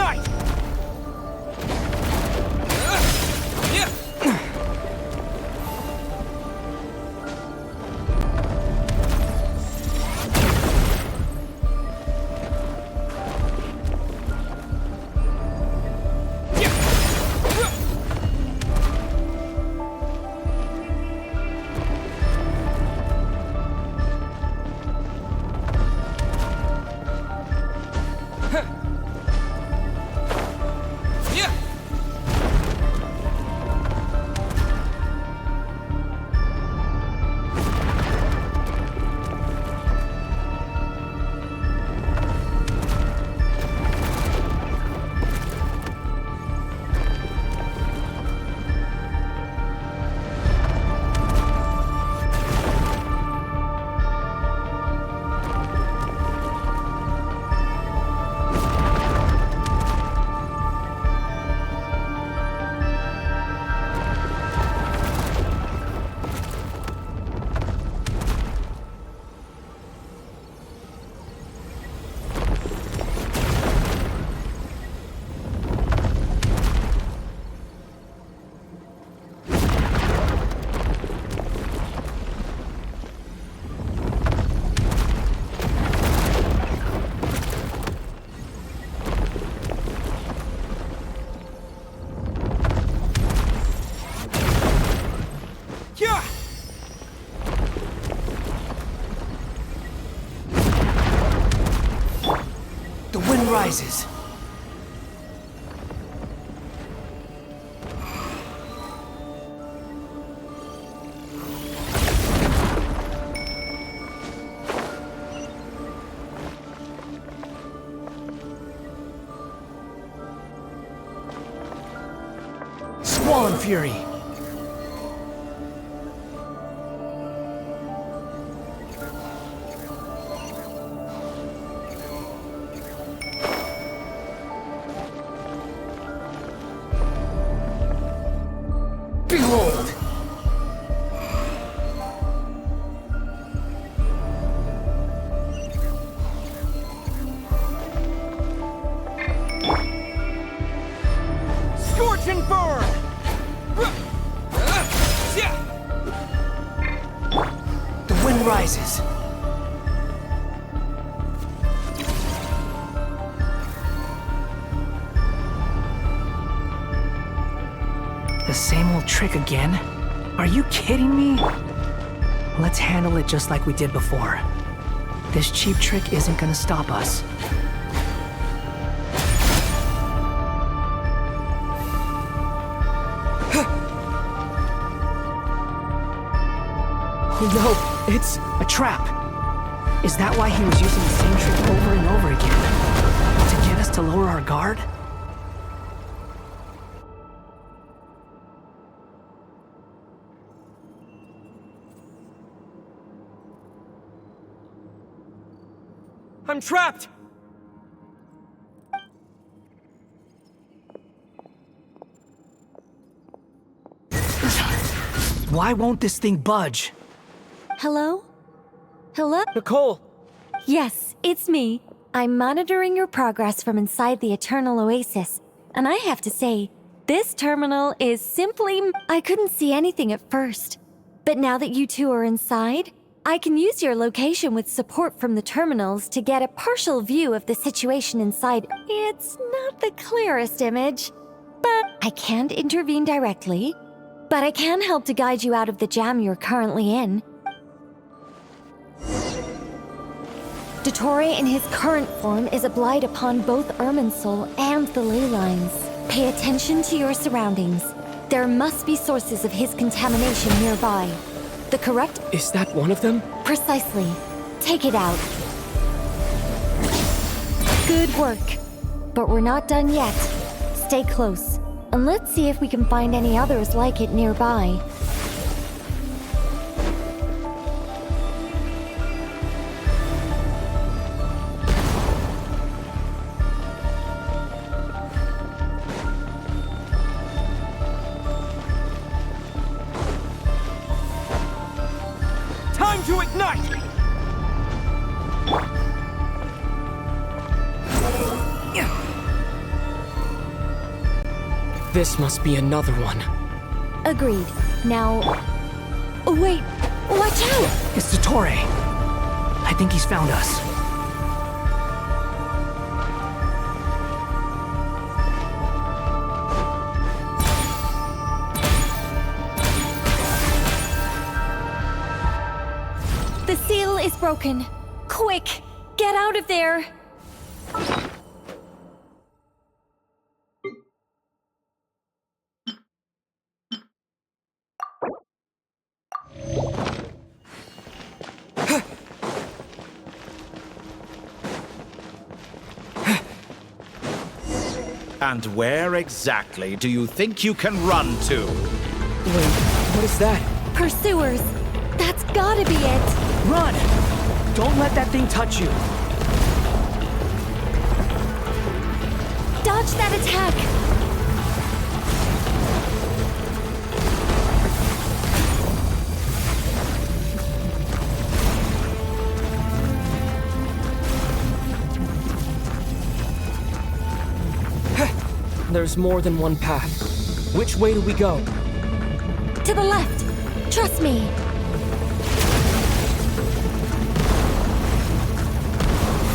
ignite! Rises. Squall and Fury. Behold! Scorch and burn! The wind rises. The same old trick again? Are you kidding me? Let's handle it just like we did before. This cheap trick isn't gonna stop us. No, it's a trap. Is that why he was using the same trick over and over again? To get us to lower our guard? I'm trapped! Why won't this thing budge? Hello? Hello? Nicole! Yes, it's me. I'm monitoring your progress from inside the Eternal Oasis, and I have to say, this terminal is simply... I couldn't see anything at first. But now that you two are inside, I can use your location with support from the terminals to get a partial view of the situation inside. It's not the clearest image, but I can't intervene directly. But I can help to guide you out of the jam you're currently in. Dottore in his current form is a blight upon both Irminsul and the ley lines. Pay attention to your surroundings. There must be sources of his contamination nearby. The correct... Is that one of them? Precisely. Take it out. Good work. But we're not done yet. Stay close. And let's see if we can find any others like it nearby. Time to ignite! This must be another one. Agreed. Now... Oh, wait! Watch out! It's Dottore. I think he's found us. The seal is broken. Quick! Get out of there! And where exactly do you think you can run to? Wait, what is that? Pursuers! That's gotta be it! Run! Don't let that thing touch you. Dodge that attack! There's more than one path. Which way do we go? To the left! Trust me!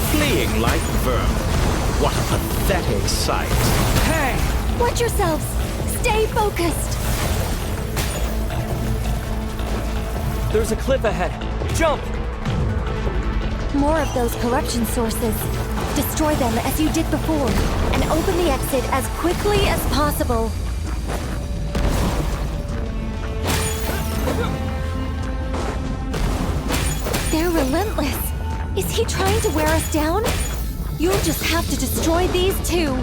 Fleeing like vermin. What a pathetic sight. Hey! Watch yourselves! Stay focused! There's a cliff ahead. Jump! More of those corruption sources. Destroy them as you did before, and open the exit as quickly as possible. They're relentless. Is he trying to wear us down? You'll just have to destroy these too.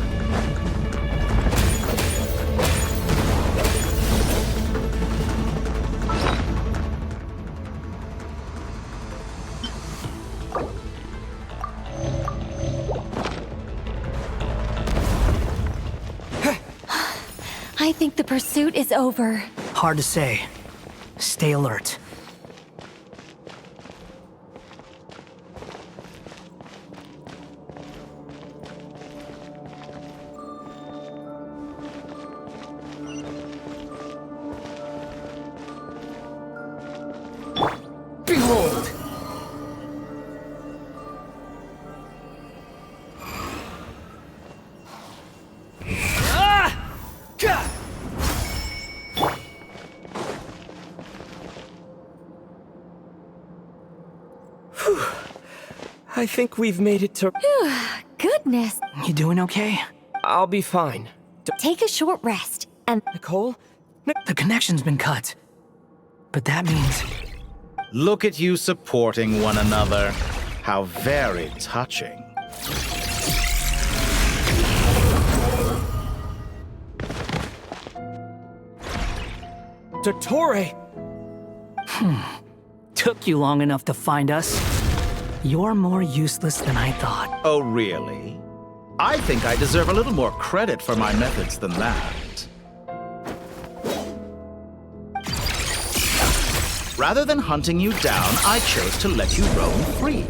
I think the pursuit is over. Hard to say. Stay alert. Behold! I think we've made it to... Goodness. You doing okay? I'll be fine. Take a short rest, and... Nicole? The connection's been cut. But that means... Look at you supporting one another. How very touching. Dottore! Took you long enough to find us. You're more useless than I thought. Oh, really? I think I deserve a little more credit for my methods than that. Rather than hunting you down, I chose to let you roam free.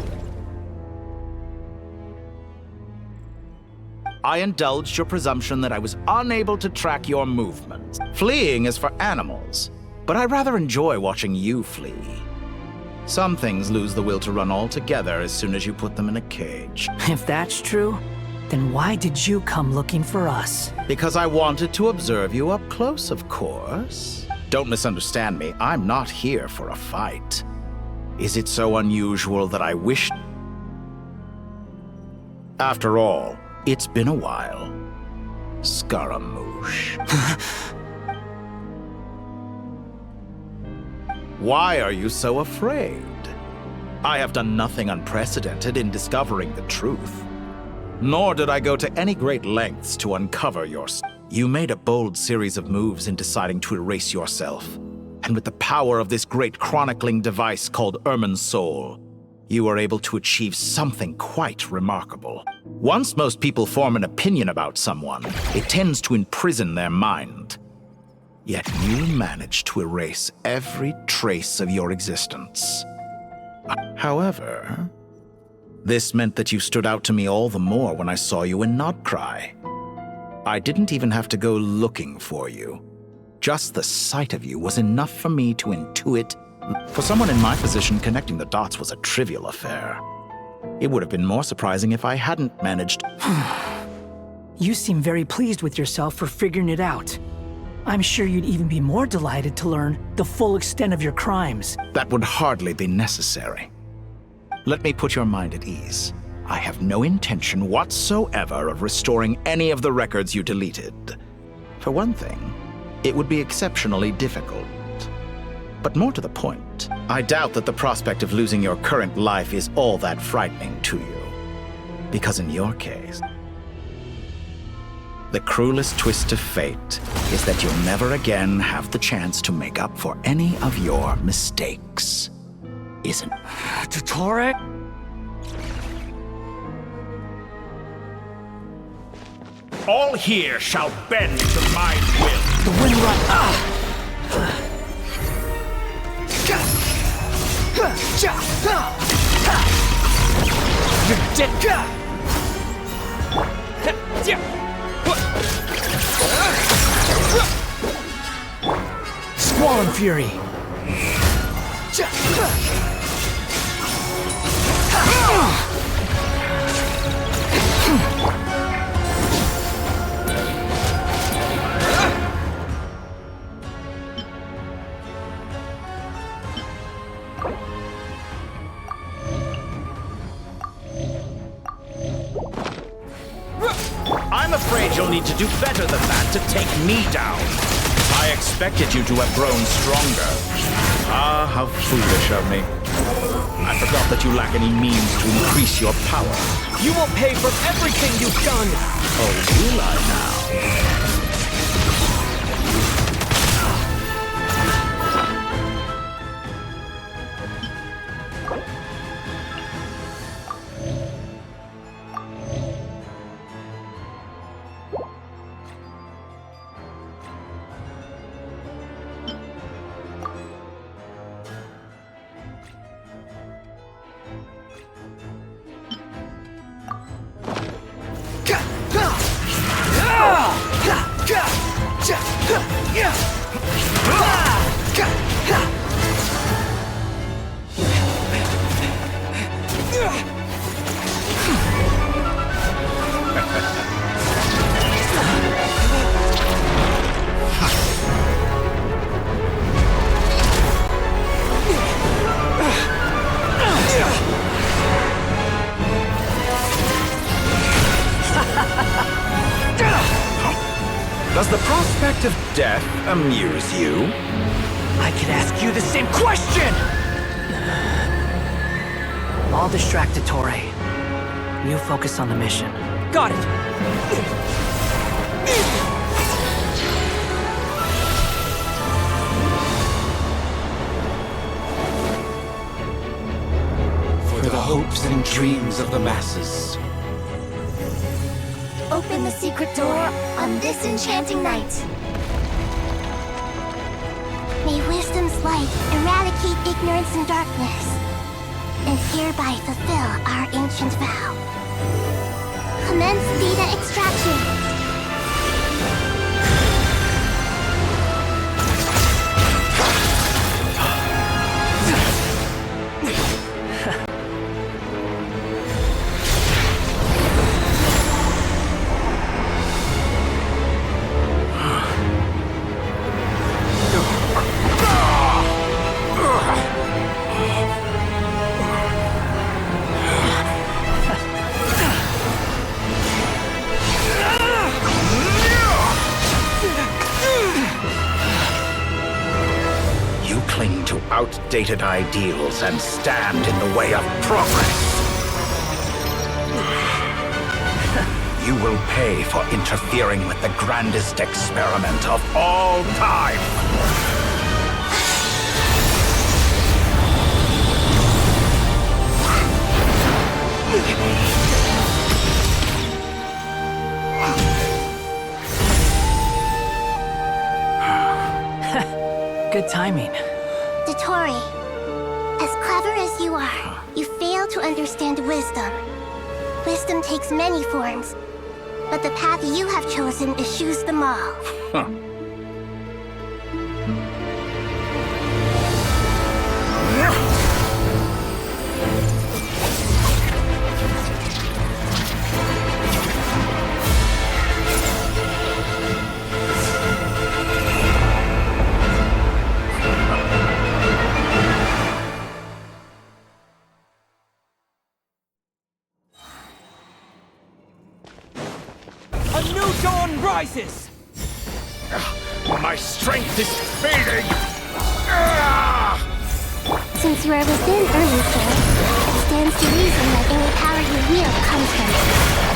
I indulged your presumption that I was unable to track your movements. Fleeing is for animals, but I rather enjoy watching you flee. Some things lose the will to run altogether as soon as you put them in a cage. If that's true, then why did you come looking for us? Because I wanted to observe you up close, of course. Don't misunderstand me, I'm not here for a fight. Is it so unusual that I wish... After all, it's been a while. Scaramouche. Why are you so afraid? I have done nothing unprecedented in discovering the truth. Nor did I go to any great lengths to uncover your... You made a bold series of moves in deciding to erase yourself. And with the power of this great chronicling device called Irmin's Soul, you were able to achieve something quite remarkable. Once most people form an opinion about someone, it tends to imprison their mind. Yet you managed to erase every trace of your existence. However, this meant that you stood out to me all the more when I saw you in Nodcry. I didn't even have to go looking for you. Just the sight of you was enough for me to intuit. For someone in my position, connecting the dots was a trivial affair. It would have been more surprising if I hadn't managed. You seem very pleased with yourself for figuring it out. I'm sure you'd even be more delighted to learn the full extent of your crimes. That would hardly be necessary. Let me put your mind at ease. I have no intention whatsoever of restoring any of the records you deleted. For one thing, it would be exceptionally difficult. But more to the point, I doubt that the prospect of losing your current life is all that frightening to you. Because in your case, the cruelest twist of fate is that you'll never again have the chance to make up for any of your mistakes. Isn't Dottore? All here shall bend to my will. The wind run. You're dead. Squall and Fury. I'm afraid you'll need to do better than that to take me down. I expected you to have grown stronger. Ah, how foolish of me. I forgot that you lack any means to increase your power. You will pay for everything you've done! Oh, will I now? Does the prospect of death amuse you? I could ask you the same question! I'll distract Dottore. You focus on the mission. Got it! For the hopes and dreams of the masses. Open the secret door on this enchanting night. May wisdom's light eradicate ignorance and darkness, and hereby fulfill our ancient vow. Commence data extraction. Outdated ideals and stand in the way of progress. You will pay for interfering with the grandest experiment of all time. Good timing. Dottore, as clever as you are, you fail to understand wisdom. Wisdom takes many forms, But the path you have chosen eschews them all. Huh. A new dawn rises! My strength is fading! Since you are within Irminsul, it stands to reason that any power you wield comes from it.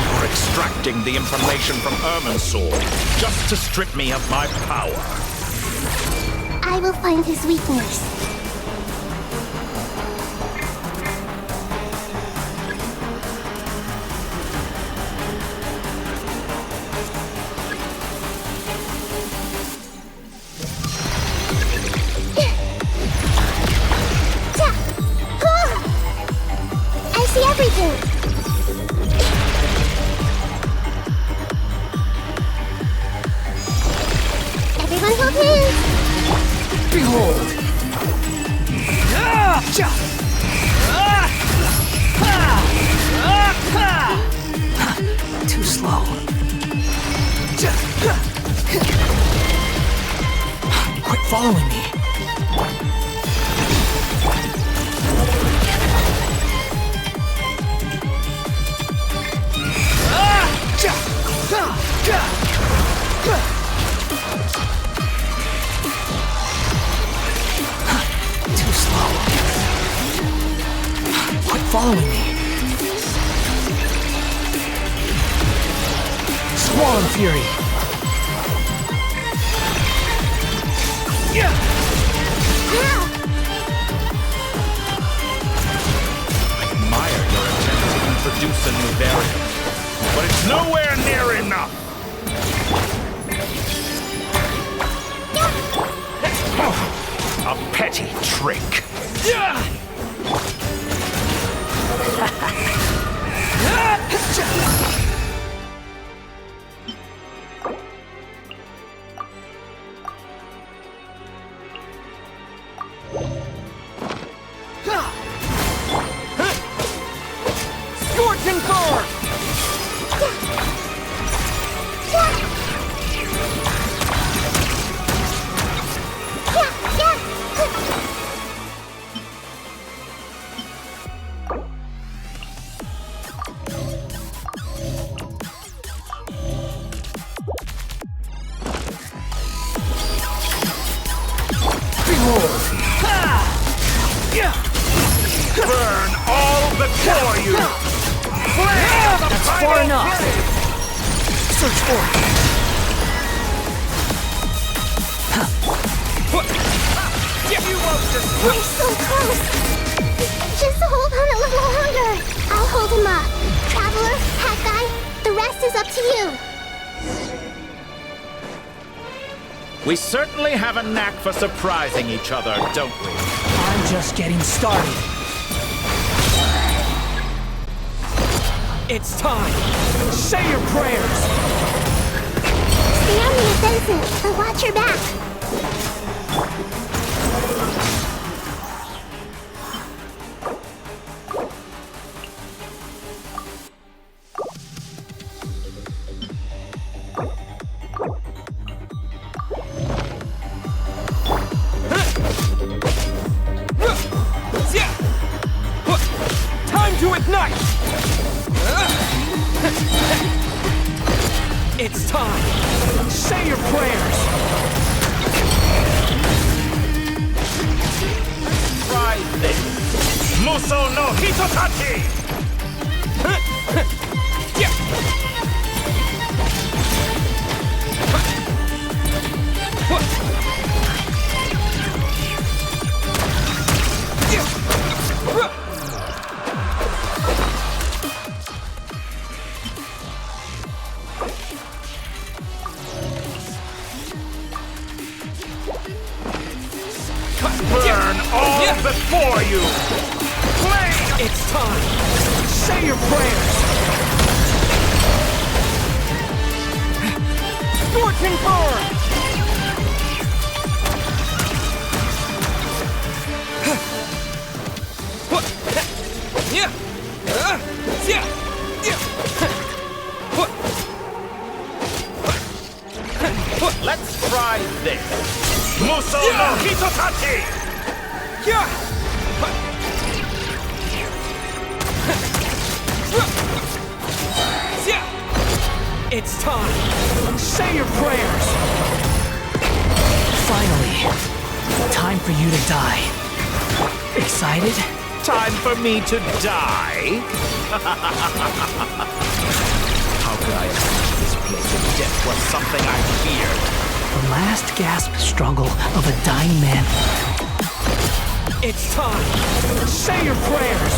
You're extracting the information from Irminsul just to strip me of my power. I will find his weakness. Everything! Everyone hold hands! Behold! Too slow. Quit following me. Too slow. Quit following me. Squall and Fury. I admire your attempt to introduce a new variant, but it's nowhere near enough! A petty trick. Scorching Thor! Burn all before you! That's far enough! Search for it! You won't just... We're so close! Just hold on a little longer! I'll hold him up. Traveler, Hat Guy, the rest is up to you. We certainly have a knack for surprising each other, don't we? I'm just getting started. It's time! Say your prayers! Stay on the offensive, but watch your back. Time to ignite! It's time! Say your prayers! Try this! Muso no Hitotachi! Burn all before you! It's time! Say your prayers! Scorching burn! Let's try this. Muso no Hitotachi! It's time! Say your prayers! Finally, time for you to die. Excited? Time for me to die? How could I imagine this place if death was something I feared? The last gasp struggle of a dying man. It's time! Say your prayers!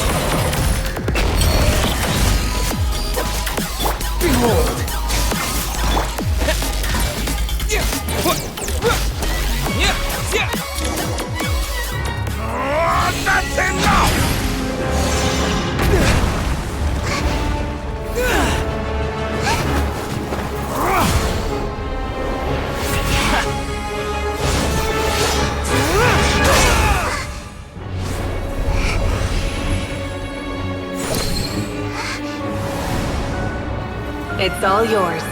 Behold! That's enough! It's all yours.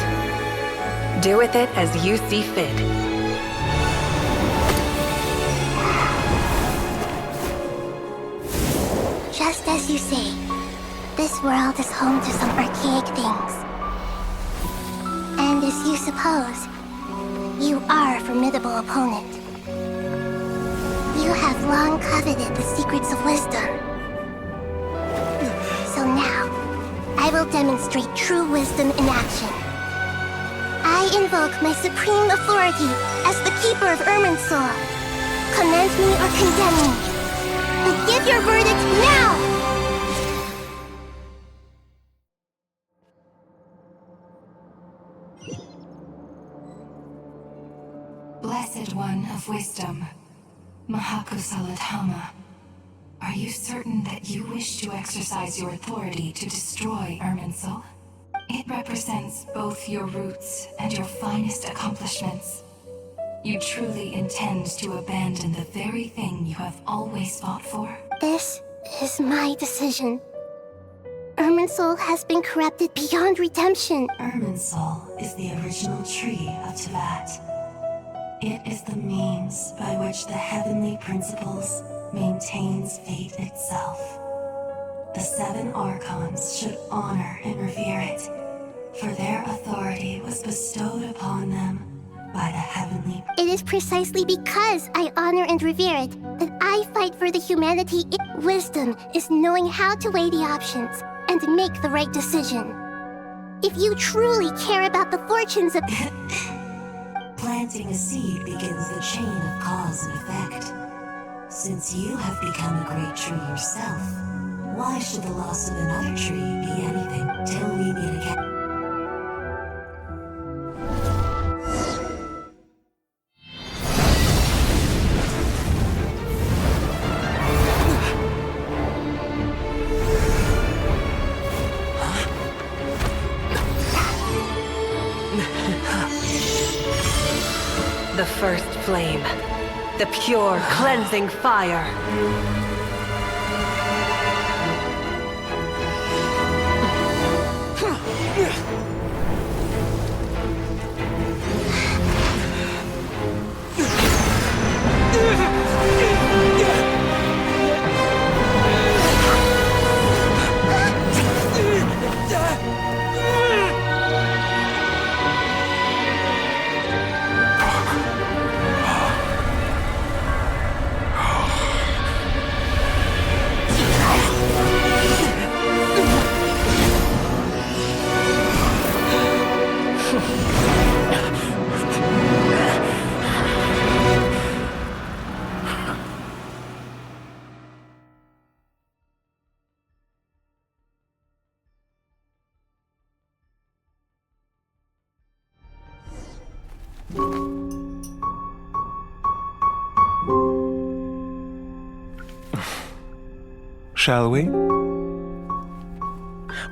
Do with it as you see fit. Just as you say, this world is home to some archaic things. And as you suppose, you are a formidable opponent. You have long coveted the secrets of wisdom. So now, I will demonstrate true wisdom in action. I invoke my supreme authority as the keeper of Irminsul. Commend me or condemn me. But give your verdict now! Blessed One of Wisdom, Mahakusaladhama, are you certain that you wish to exercise your authority to destroy Irminsul? It represents both your roots and your finest accomplishments. You truly intend to abandon the very thing you have always fought for? This is my decision. Irminsul has been corrupted beyond redemption. Irminsul is the original tree of Tevat. It is the means by which the heavenly principles maintains fate itself. The 7 Archons should honor and revere it, for their authority was bestowed upon them by the heavenly... It is precisely because I honor and revere it that I fight for the humanity. Wisdom is knowing how to weigh the options and make the right decision. If you truly care about the fortunes of... Planting a seed begins the chain of cause and effect. Since you have become a great tree yourself, why should the loss of another tree be anything till we meet again? The first flame. The pure, cleansing fire. Shall we?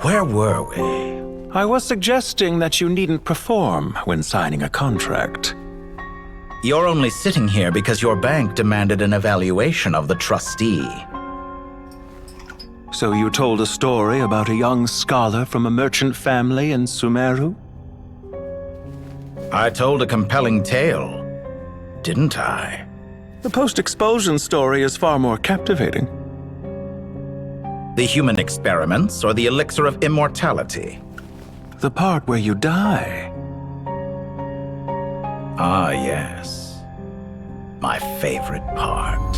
Where were we? I was suggesting that you needn't perform when signing a contract. You're only sitting here because your bank demanded an evaluation of the trustee. So you told a story about a young scholar from a merchant family in Sumeru? I told a compelling tale, didn't I? The post-expulsion story is far more captivating. The human experiments or the elixir of immortality? The part where you die. Ah, yes. My favorite part.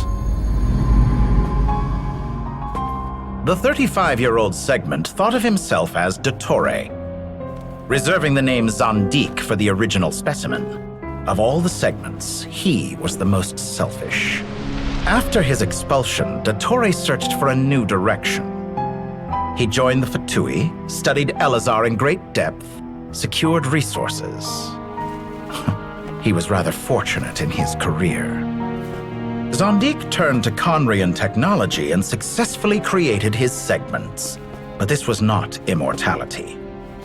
The 35-year-old Segment thought of himself as Dottore, reserving the name Zandik for the original specimen. Of all the Segments, he was the most selfish. After his expulsion, Dottore searched for a new direction. He joined the Fatui, studied Elazar in great depth, secured resources. He was rather fortunate in his career. Zandik turned to Conrian technology and successfully created his segments. But this was not immortality.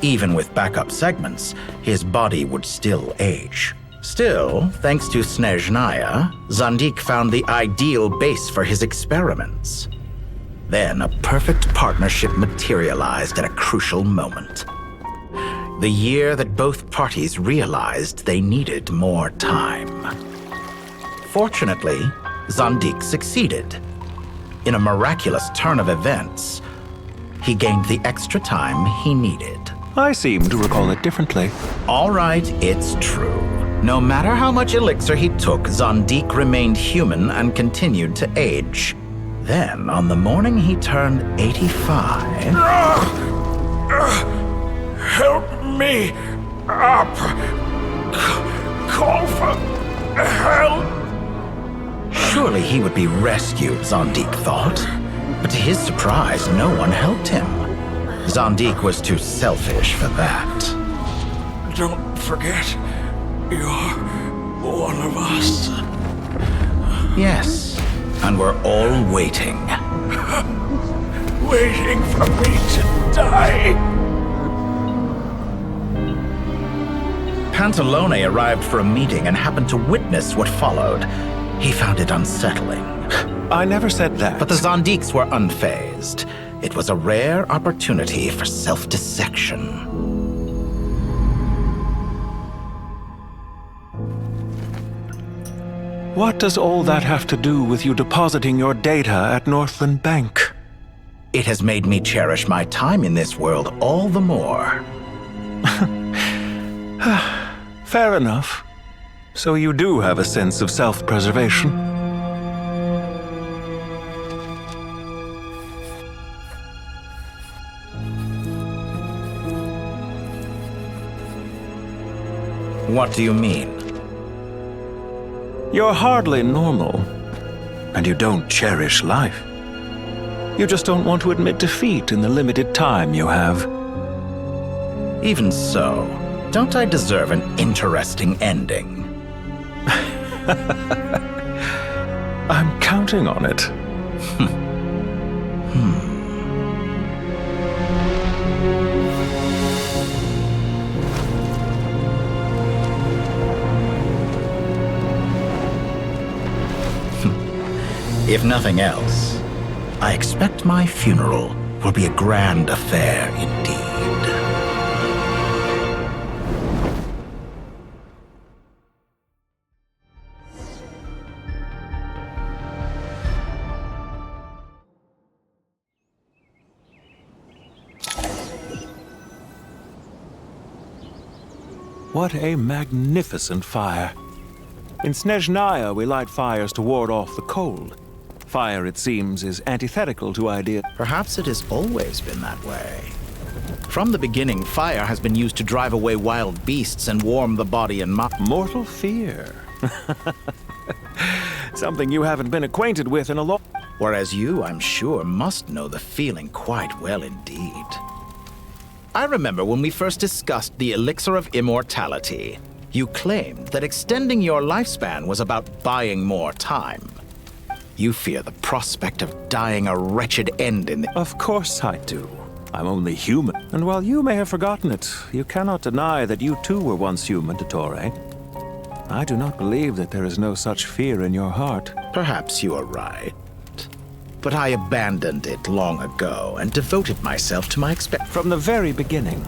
Even with backup segments, his body would still age. Still, thanks to Snezhnaya, Zandik found the ideal base for his experiments. Then a perfect partnership materialized at a crucial moment. The year that both parties realized they needed more time. Fortunately, Zandik succeeded. In a miraculous turn of events, he gained the extra time he needed. I seem to recall it differently. All right, it's true. No matter how much elixir he took, Zandik remained human and continued to age. Then, on the morning he turned 85... Help me up! Call for help! Surely he would be rescued, Zandik thought. But to his surprise, no one helped him. Zandik was too selfish for that. Don't forget, you're one of us. Yes, and we're all waiting. Waiting for me to die. Pantalone arrived for a meeting and happened to witness what followed. He found it unsettling. I never said that. But the Zandiks were unfazed. It was a rare opportunity for self-dissection. What does all that have to do with you depositing your data at Northland Bank? It has made me cherish my time in this world all the more. Fair enough. So you do have a sense of self-preservation. What do you mean? You're hardly normal, and you don't cherish life. You just don't want to admit defeat in the limited time you have. Even so, don't I deserve an interesting ending? I'm counting on it. If nothing else, I expect my funeral will be a grand affair indeed. What a magnificent fire. In Snezhnaya, we light fires to ward off the cold. Fire, it seems, is antithetical to idea. Perhaps it has always been that way. From the beginning, fire has been used to drive away wild beasts and warm the body and mind. Mortal fear. Something you haven't been acquainted with in a long... Whereas you, I'm sure, must know the feeling quite well indeed. I remember when we first discussed the elixir of immortality. You claimed that extending your lifespan was about buying more time. You fear the prospect of dying a wretched end in the... Of course I do. I'm only human. And while you may have forgotten it, you cannot deny that you too were once human, Dottore. I do not believe that there is no such fear in your heart. Perhaps you are right. But I abandoned it long ago and devoted myself to my From the very beginning,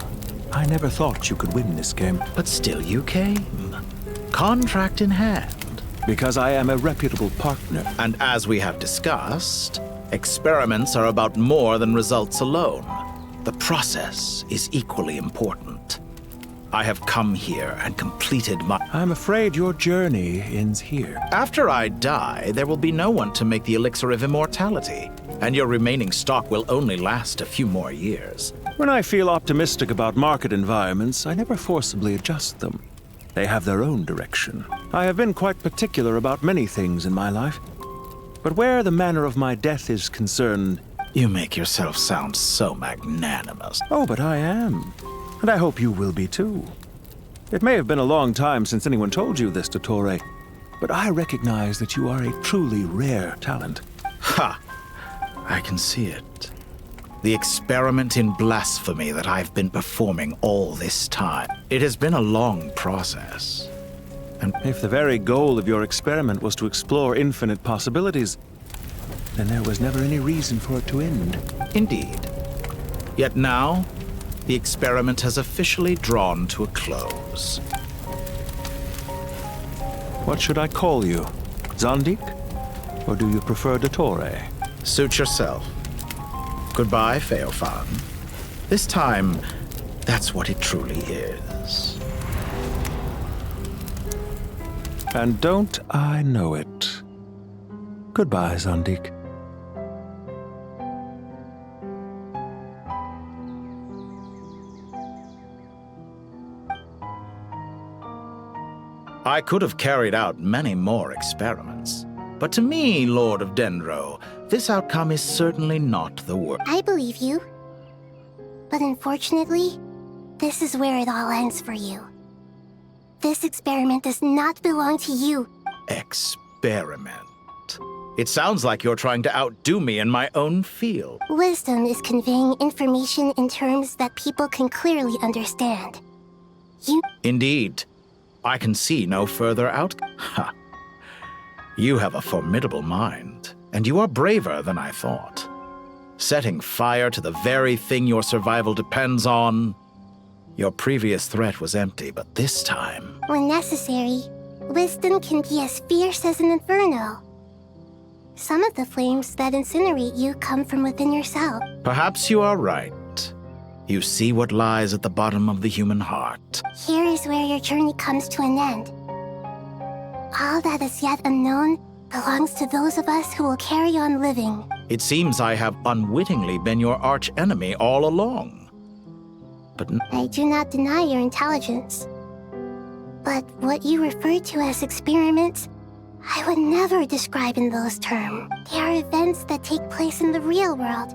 I never thought you could win this game. But still you came. Contract in hand. Because I am a reputable partner. And as we have discussed, experiments are about more than results alone. The process is equally important. I have come here and completed my... I'm afraid your journey ends here. After I die, there will be no one to make the elixir of immortality, and your remaining stock will only last a few more years. When I feel optimistic about market environments, I never forcibly adjust them. They have their own direction. I have been quite particular about many things in my life. But where the manner of my death is concerned... You make yourself sound so magnanimous. Oh, but I am. And I hope you will be too. It may have been a long time since anyone told you this, Dottore, but I recognize that you are a truly rare talent. Ha! I can see it. The experiment in blasphemy that I've been performing all this time. It has been a long process. And if the very goal of your experiment was to explore infinite possibilities, then there was never any reason for it to end. Indeed. Yet now, the experiment has officially drawn to a close. What should I call you? Zandik? Or do you prefer Dottore? Suit yourself. Goodbye, Feofan. This time, that's what it truly is. And don't I know it? Goodbye, Zandik. I could have carried out many more experiments. But to me, Lord of Dendro, this outcome is certainly not the worst. I believe you. But unfortunately, this is where it all ends for you. This experiment does not belong to you. Experiment? It sounds like you're trying to outdo me in my own field. Wisdom is conveying information in terms that people can clearly understand. Indeed. I can see no further outcome. Ha! You have a formidable mind, and you are braver than I thought. Setting fire to the very thing your survival depends on. Your previous threat was empty, but this time... When necessary, wisdom can be as fierce as an inferno. Some of the flames that incinerate you come from within yourself. Perhaps you are right. You see what lies at the bottom of the human heart. Here is where your journey comes to an end. All that is yet unknown belongs to those of us who will carry on living. It seems I have unwittingly been your arch-enemy all along. But I do not deny your intelligence. But what you refer to as experiments, I would never describe in those terms. They are events that take place in the real world.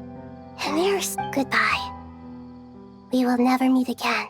And there's goodbye. We will never meet again.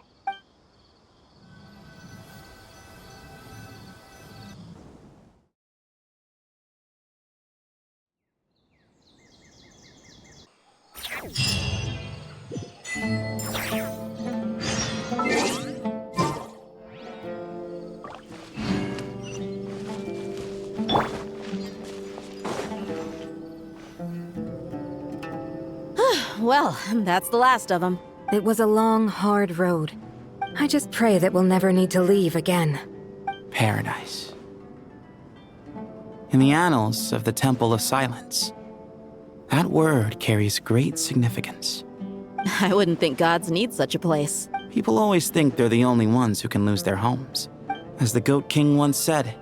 Well, that's the last of them. It was a long, hard road. I just pray that we'll never need to leave again. Paradise. In the annals of the Temple of Silence, that word carries great significance. I wouldn't think gods need such a place. People always think they're the only ones who can lose their homes. As the Goat King once said,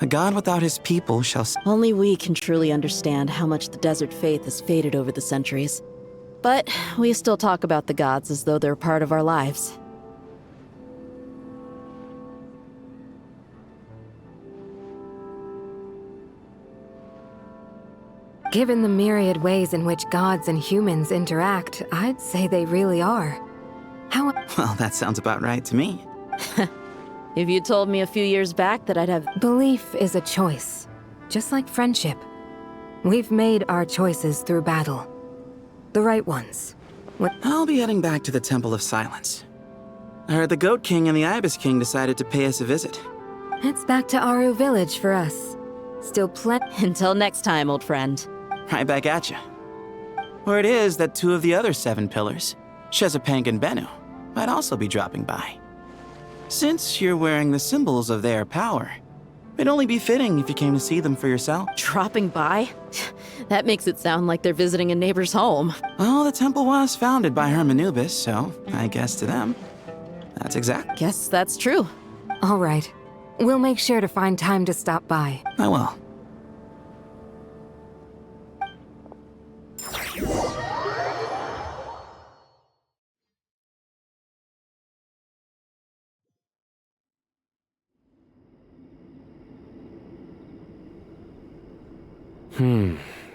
a god without his people shall... Only we can truly understand how much the desert faith has faded over the centuries. But we still talk about the gods as though they're part of our lives. Given the myriad ways in which gods and humans interact, I'd say they really are. How... Well, that sounds about right to me. If you told me a few years back that I'd have... Belief is a choice, just like friendship. We've made our choices through battle. The right ones. I'll be heading back to the Temple of Silence. I heard the Goat King and the Ibis King decided to pay us a visit. It's back to Aru Village for us. Still plenty. Until next time, old friend. Right back at you. Word is that 2 of the other 7 pillars, Shezapank and Bennu, might also be dropping by. Since you're wearing the symbols of their power, it'd only be fitting if you came to see them for yourself. Dropping by? That makes it sound like they're visiting a neighbor's home. Well, the temple was founded by Hermanubis, so I guess to them, that's exact. Guess that's true. All right. We'll make sure to find time to stop by. I will.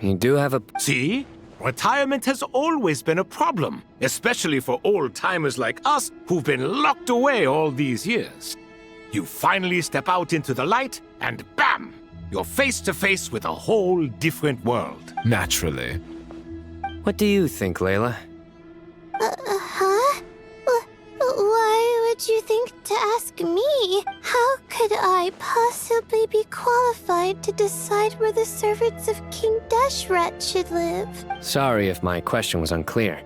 You do have a... See? Retirement has always been a problem, especially for old-timers like us who've been locked away all these years. You finally step out into the light, and bam! You're face to face with a whole different world. Naturally. What do you think, Layla? Huh? Why would you think to ask me? How could I possibly be qualified to decide where the servants of King Deshret should live? Sorry if my question was unclear.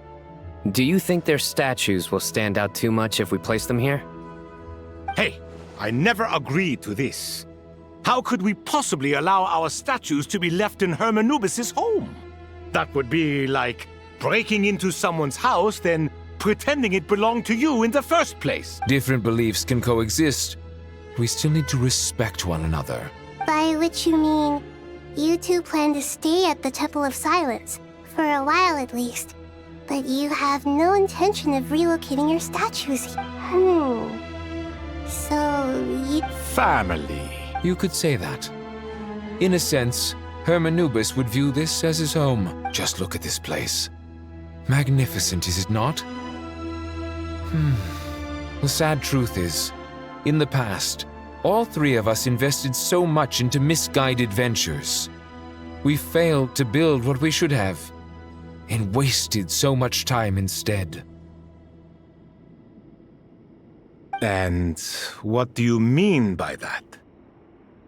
Do you think their statues will stand out too much if we place them here? Hey, I never agreed to this. How could we possibly allow our statues to be left in Hermanubis' home? That would be like breaking into someone's house, then pretending it belonged to you in the first place. Different beliefs can coexist. We still need to respect one another. By which you mean, you two plan to stay at the Temple of Silence, for a while at least. But you have no intention of relocating your statues. So, you... Family. You could say that. In a sense, Hermanubis would view this as his home. Just look at this place. Magnificent, is it not? The sad truth is, in the past, all 3 of us invested so much into misguided ventures. We failed to build what we should have, and wasted so much time instead. And what do you mean by that?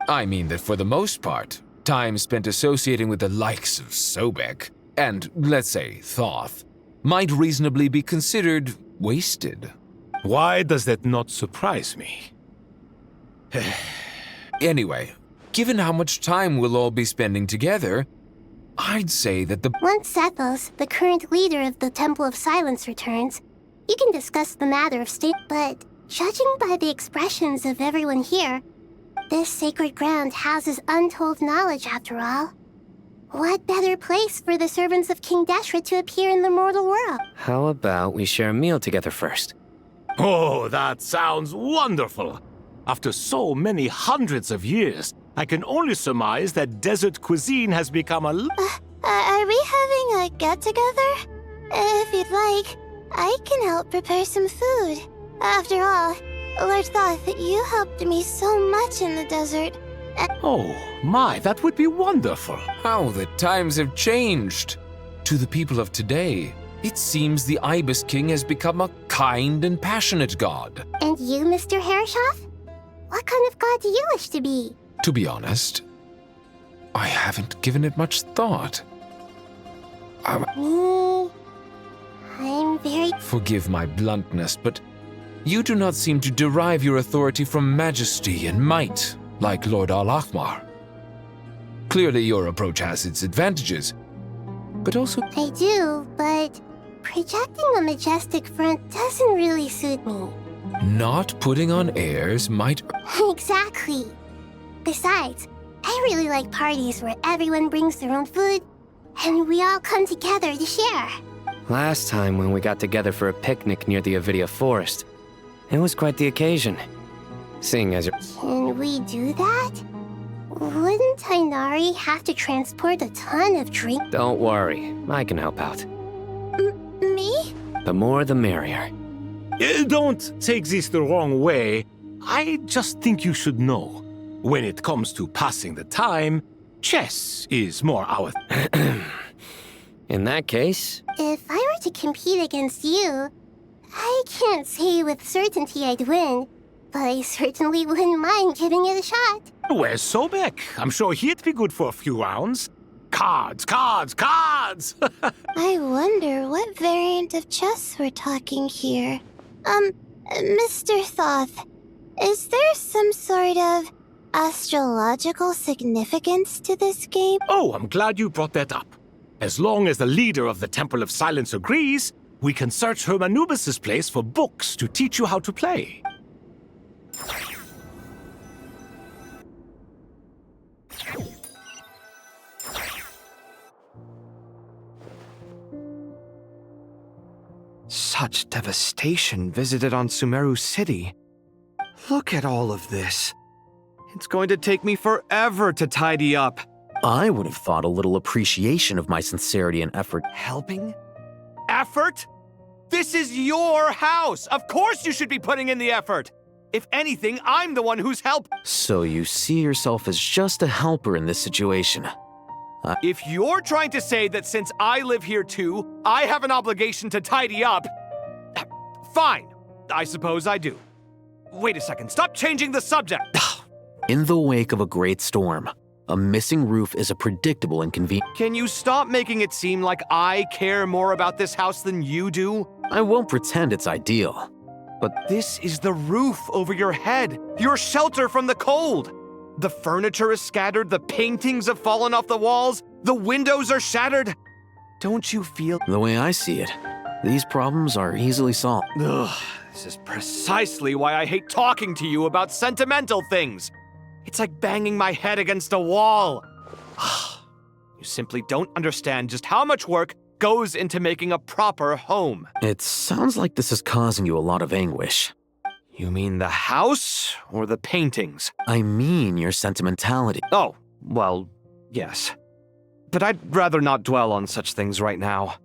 I mean that for the most part, time spent associating with the likes of Sobek, and, let's say, Thoth, might reasonably be considered wasted. Why does that not surprise me? Anyway, given how much time we'll all be spending together, I'd say that the... Once Sethos, the current leader of the Temple of Silence, returns, you can discuss the matter of state, but judging by the expressions of everyone here, this sacred ground houses untold knowledge after all. What better place for the servants of King Deshret to appear in the mortal world? How about we share a meal together first? Oh, that sounds wonderful! After so many hundreds of years, I can only surmise that desert cuisine has become a... Are we having a get-together? If you'd like, I can help prepare some food. After all, Lord Thoth, you helped me so much in the desert. Oh, my, that would be wonderful. How the times have changed. To the people of today, it seems the Ibis King has become a kind and passionate god. And you, Mr. Herreshoff? What kind of god do you wish to be? To be honest, I haven't given it much thought. Me? I'm very... Forgive my bluntness, but you do not seem to derive your authority from majesty and might, like Lord Al-Ahmar. Clearly your approach has its advantages, but also... I do, but projecting a majestic front doesn't really suit me. Not putting on airs might... Exactly. Besides, I really like parties where everyone brings their own food, and we all come together to share. Last time when we got together for a picnic near the Avidia Forest, it was quite the occasion. Seeing as you're... Can we do that? Wouldn't Tainari have to transport a ton of drink? Don't worry, I can help out. Me? The more the merrier. Don't take this the wrong way. I just think you should know. When it comes to passing the time, chess is more our... In that case... If I were to to compete against you. I can't say with certainty I'd win, but I certainly wouldn't mind giving it a shot. Where's Sobek? I'm sure he'd be good for a few rounds. Cards, cards, cards! I wonder what variant of chess we're talking here. Mr. Thoth, is there some sort of astrological significance to this game? Oh, I'm glad you brought that up. As long as the leader of the Temple of Silence agrees, we can search Hermanubis' place for books to teach you how to play. Such devastation visited on Sumeru City. Look at all of this. It's going to take me forever to tidy up. I would have thought a little appreciation of my sincerity and effort. Helping? Effort? This is your house! Of course you should be putting in the effort! If anything, I'm the one who's So you see yourself as just a helper in this situation. If you're trying to say that since I live here too, I have an obligation to tidy up, fine. I suppose I do. Wait a second, stop changing the subject! In the wake of a great storm, a missing roof is a predictable inconvenience. Can you stop making it seem like I care more about this house than you do? I won't pretend it's ideal, but this is the roof over your head, your shelter from the cold. The furniture is scattered, the paintings have fallen off the walls, the windows are shattered. Don't you feel— The way I see it, these problems are easily solved. Ugh, this is precisely why I hate talking to you about sentimental things. It's like banging my head against a wall. You simply don't understand just how much work goes into making a proper home. It sounds like this is causing you a lot of anguish. You mean the house or the paintings? I mean your sentimentality. Oh, well, yes. But I'd rather not dwell on such things right now.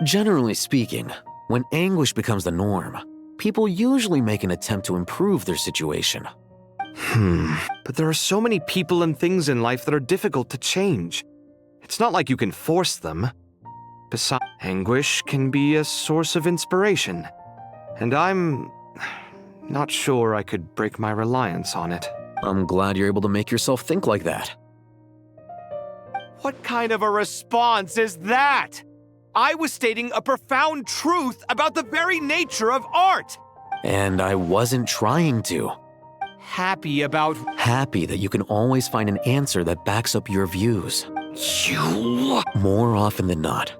Generally speaking, when anguish becomes the norm, people usually make an attempt to improve their situation. But there are so many people and things in life that are difficult to change. It's not like you can force them. Besides, anguish can be a source of inspiration, and I'm not sure I could break my reliance on it. I'm glad you're able to make yourself think like that. What kind of a response is that? I was stating a profound truth about the very nature of art! And I wasn't trying to. Happy that you can always find an answer that backs up your views. You— More often than not,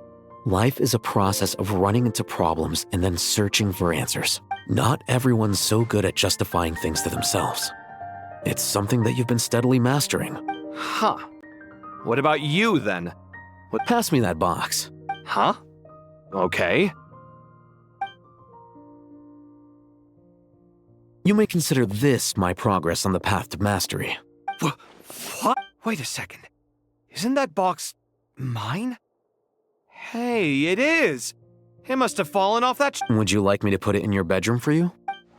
life is a process of running into problems and then searching for answers. Not everyone's so good at justifying things to themselves. It's something that you've been steadily mastering. Huh. What about you, then? Pass me that box. Huh? Okay. You may consider this my progress on the path to mastery. What? Wait a second. Isn't that box mine? Hey, it is! It must have fallen off that— Would you like me to put it in your bedroom for you?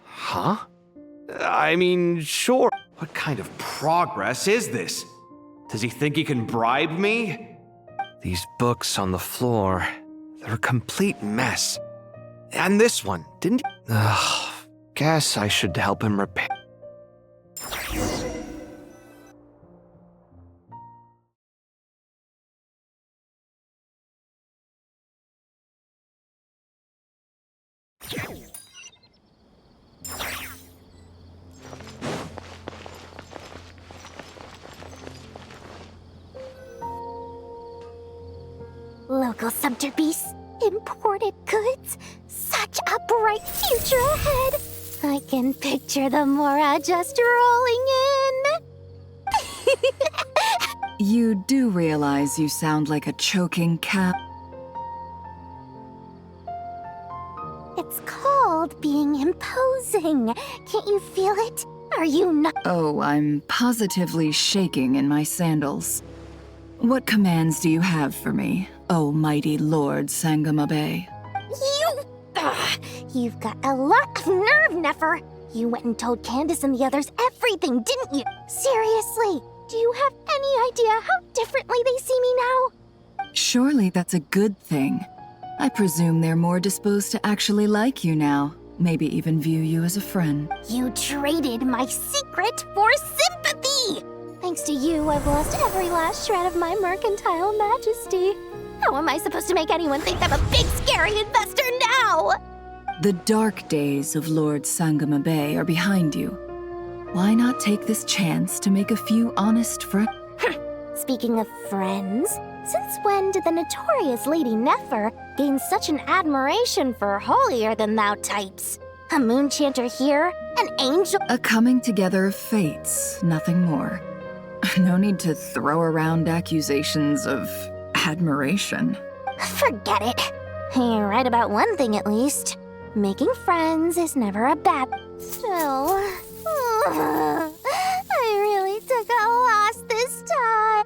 Huh? I mean, sure. What kind of progress is this? Does he think he can bribe me? These books on the floor, they're a complete mess. And this one, didn't he— guess I should help him repair— Local subterbeasts, imported goods, such a bright future ahead. I can picture the Mora just rolling in. You do realize you sound like a choking cat. It's called being imposing. Can't you feel it? Are you not— Oh, I'm positively shaking in my sandals. What commands do you have for me, oh mighty Lord Sangamabe? You've got a lot of nerve, Nefer. You went and told Candace and the others everything, didn't you? Seriously, do you have any idea how differently they see me now? Surely that's a good thing. I presume they're more disposed to actually like you now, maybe even view you as a friend. You traded my secret for sympathy! Thanks to you, I've lost every last shred of my mercantile majesty. How am I supposed to make anyone think I'm a big, scary investor now? The dark days of Lord Sangama Bay are behind you. Why not take this chance to make a few honest friends? Speaking of friends, since when did the notorious Lady Nefer gain such an admiration for holier-than-thou types? A moon chanter here, an angel— A coming together of fates, nothing more. No need to throw around accusations of admiration. Forget it. You're right about one thing at least. Making friends is never a bad— Still, I really took a loss this time.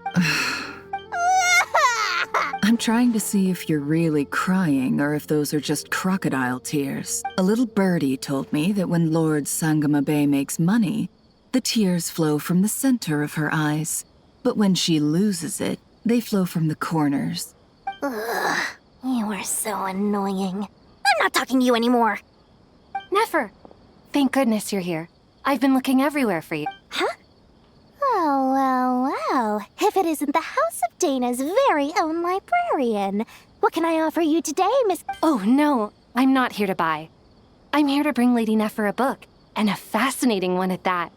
I'm trying to see if you're really crying or if those are just crocodile tears. A little birdie told me that when Lord Sangama Bay makes money, the tears flow from the center of her eyes. But when she loses it, they flow from the corners. Ugh, you are so annoying. I'm not talking to you anymore. Nefer, thank goodness you're here. I've been looking everywhere for you. Huh? Well. If it isn't the House of Dana's very own librarian. What can I offer you today, Miss— Oh, no, I'm not here to buy. I'm here to bring Lady Nefer a book, and a fascinating one at that.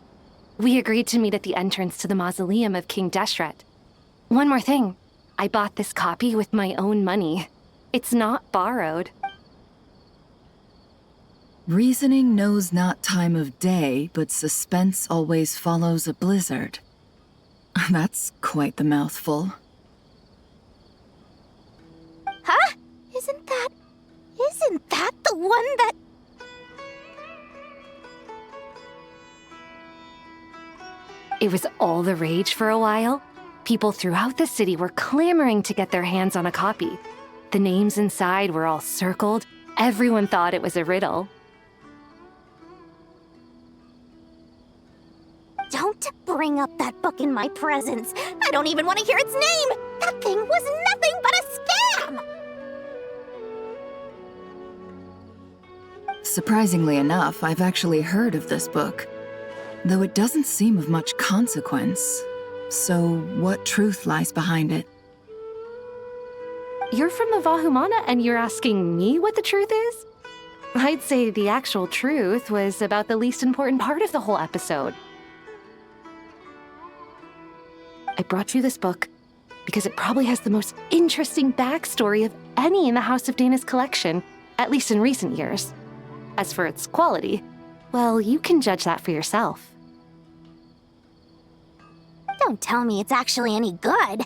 We agreed to meet at the entrance to the mausoleum of King Deshret. One more thing, I bought this copy with my own money. It's not borrowed. Reasoning knows not time of day, but suspense always follows a blizzard. That's quite the mouthful. Huh? Isn't that the one that— It was all the rage for a while. People throughout the city were clamoring to get their hands on a copy. The names inside were all circled. Everyone thought it was a riddle. Don't bring up that book in my presence. I don't even want to hear its name. That thing was nothing but a scam. Surprisingly enough, I've actually heard of this book, though it doesn't seem of much consequence. So, what truth lies behind it? You're from the Vahumana and you're asking me what the truth is? I'd say the actual truth was about the least important part of the whole episode. I brought you this book because it probably has the most interesting backstory of any in the House of Dana's collection, at least in recent years. As for its quality, well, you can judge that for yourself. Don't tell me it's actually any good.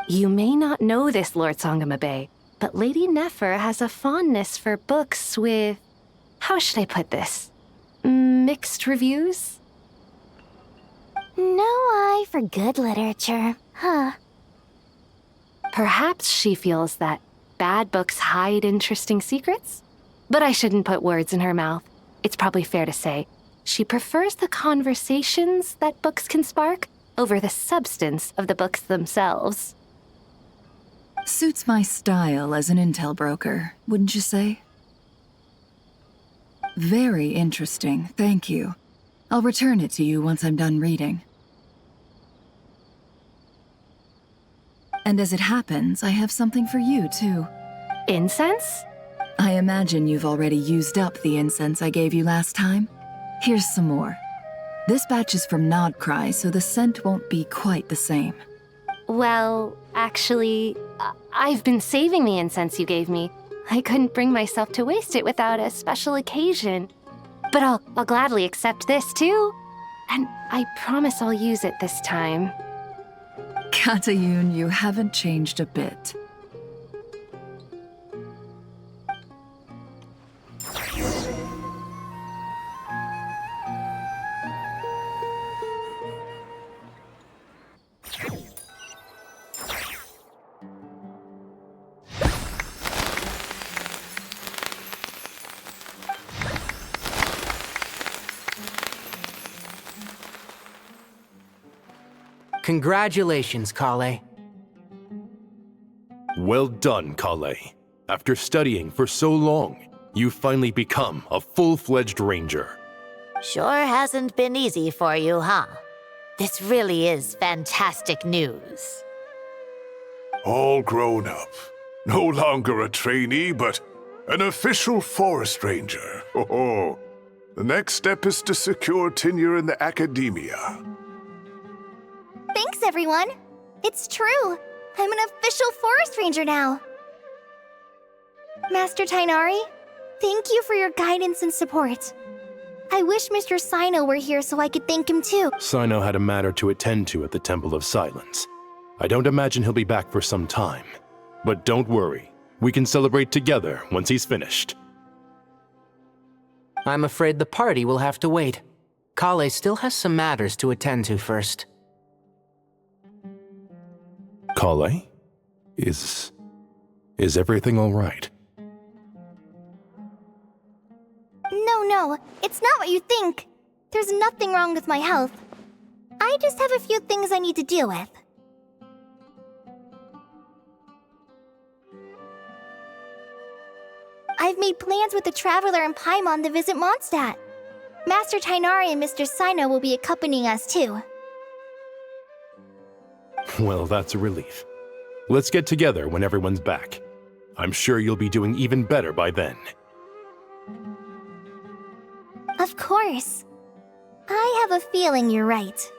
You may not know this, Lord Sangama Bay, but Lady Nefer has a fondness for books with— how should I put this? Mixed reviews? No eye for good literature, huh? Perhaps she feels that bad books hide interesting secrets? But I shouldn't put words in her mouth. It's probably fair to say she prefers the conversations that books can spark over the substance of the books themselves. Suits my style as an intel broker, wouldn't you say? Very interesting, thank you. I'll return it to you once I'm done reading. And as it happens, I have something for you, too. Incense? I imagine you've already used up the incense I gave you last time. Here's some more. This batch is from Nodcry, so the scent won't be quite the same. Well, actually, I've been saving the incense you gave me. I couldn't bring myself to waste it without a special occasion. But I'll gladly accept this, too. And I promise I'll use it this time. Katayun, you haven't changed a bit. Congratulations, Kale. Well done, Kale. After studying for so long, you've finally become a full-fledged ranger. Sure hasn't been easy for you, huh? This really is fantastic news. All grown up. No longer a trainee, but an official forest ranger. Oh, the next step is to secure tenure in the academia. Thanks, everyone. It's true. I'm an official forest ranger now. Master Tainari, thank you for your guidance and support. I wish Mr. Sino were here so I could thank him too. Sino had a matter to attend to at the Temple of Silence. I don't imagine he'll be back for some time. But don't worry, we can celebrate together once he's finished. I'm afraid the party will have to wait. Kale still has some matters to attend to first. Kale? Is everything all right? No, it's not what you think. There's nothing wrong with my health. I just have a few things I need to deal with. I've made plans with the Traveler and Paimon to visit Mondstadt. Master Tainari and Mr. Sino will be accompanying us too. Well, that's a relief. Let's get together when everyone's back. I'm sure you'll be doing even better by then. Of course. I have a feeling you're right.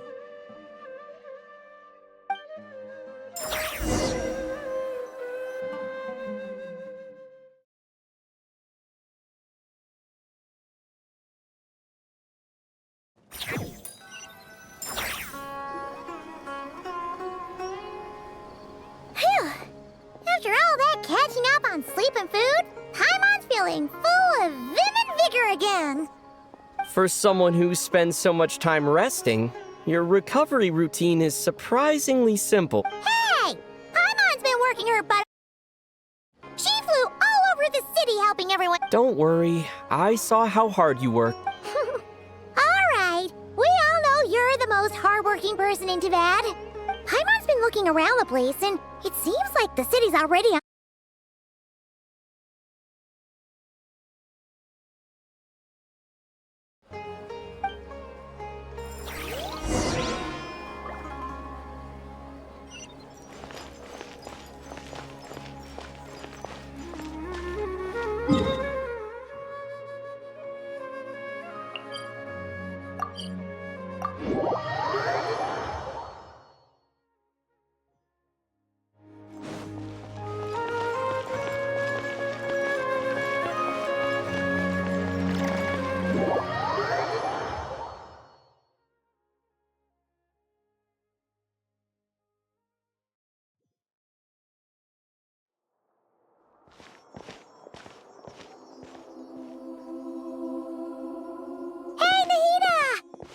Phew! After all that catching up on sleep and food, Paimon's feeling full of vim and vigor again. For someone who spends so much time resting, your recovery routine is surprisingly simple. Hey! Paimon's been working her butt. She flew all over the city helping everyone. Don't worry, I saw how hard you work. Alright, we all know you're the most hardworking person in Tavad. Paimon's been looking around the place, and it seems like the city's already on.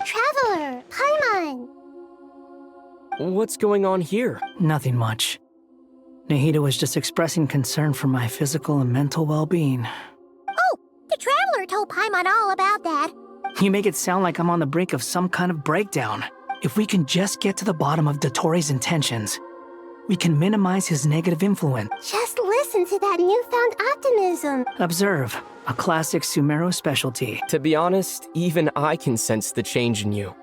Traveler! Paimon! What's going on here? Nothing much. Nahida was just expressing concern for my physical and mental well-being. Oh, the Traveler told Paimon all about that. You make it sound like I'm on the brink of some kind of breakdown. If we can just get to the bottom of Dottore's intentions, we can minimize his negative influence. Just listen to that newfound optimism. Observe, a classic Sumeru specialty. To be honest, even I can sense the change in you.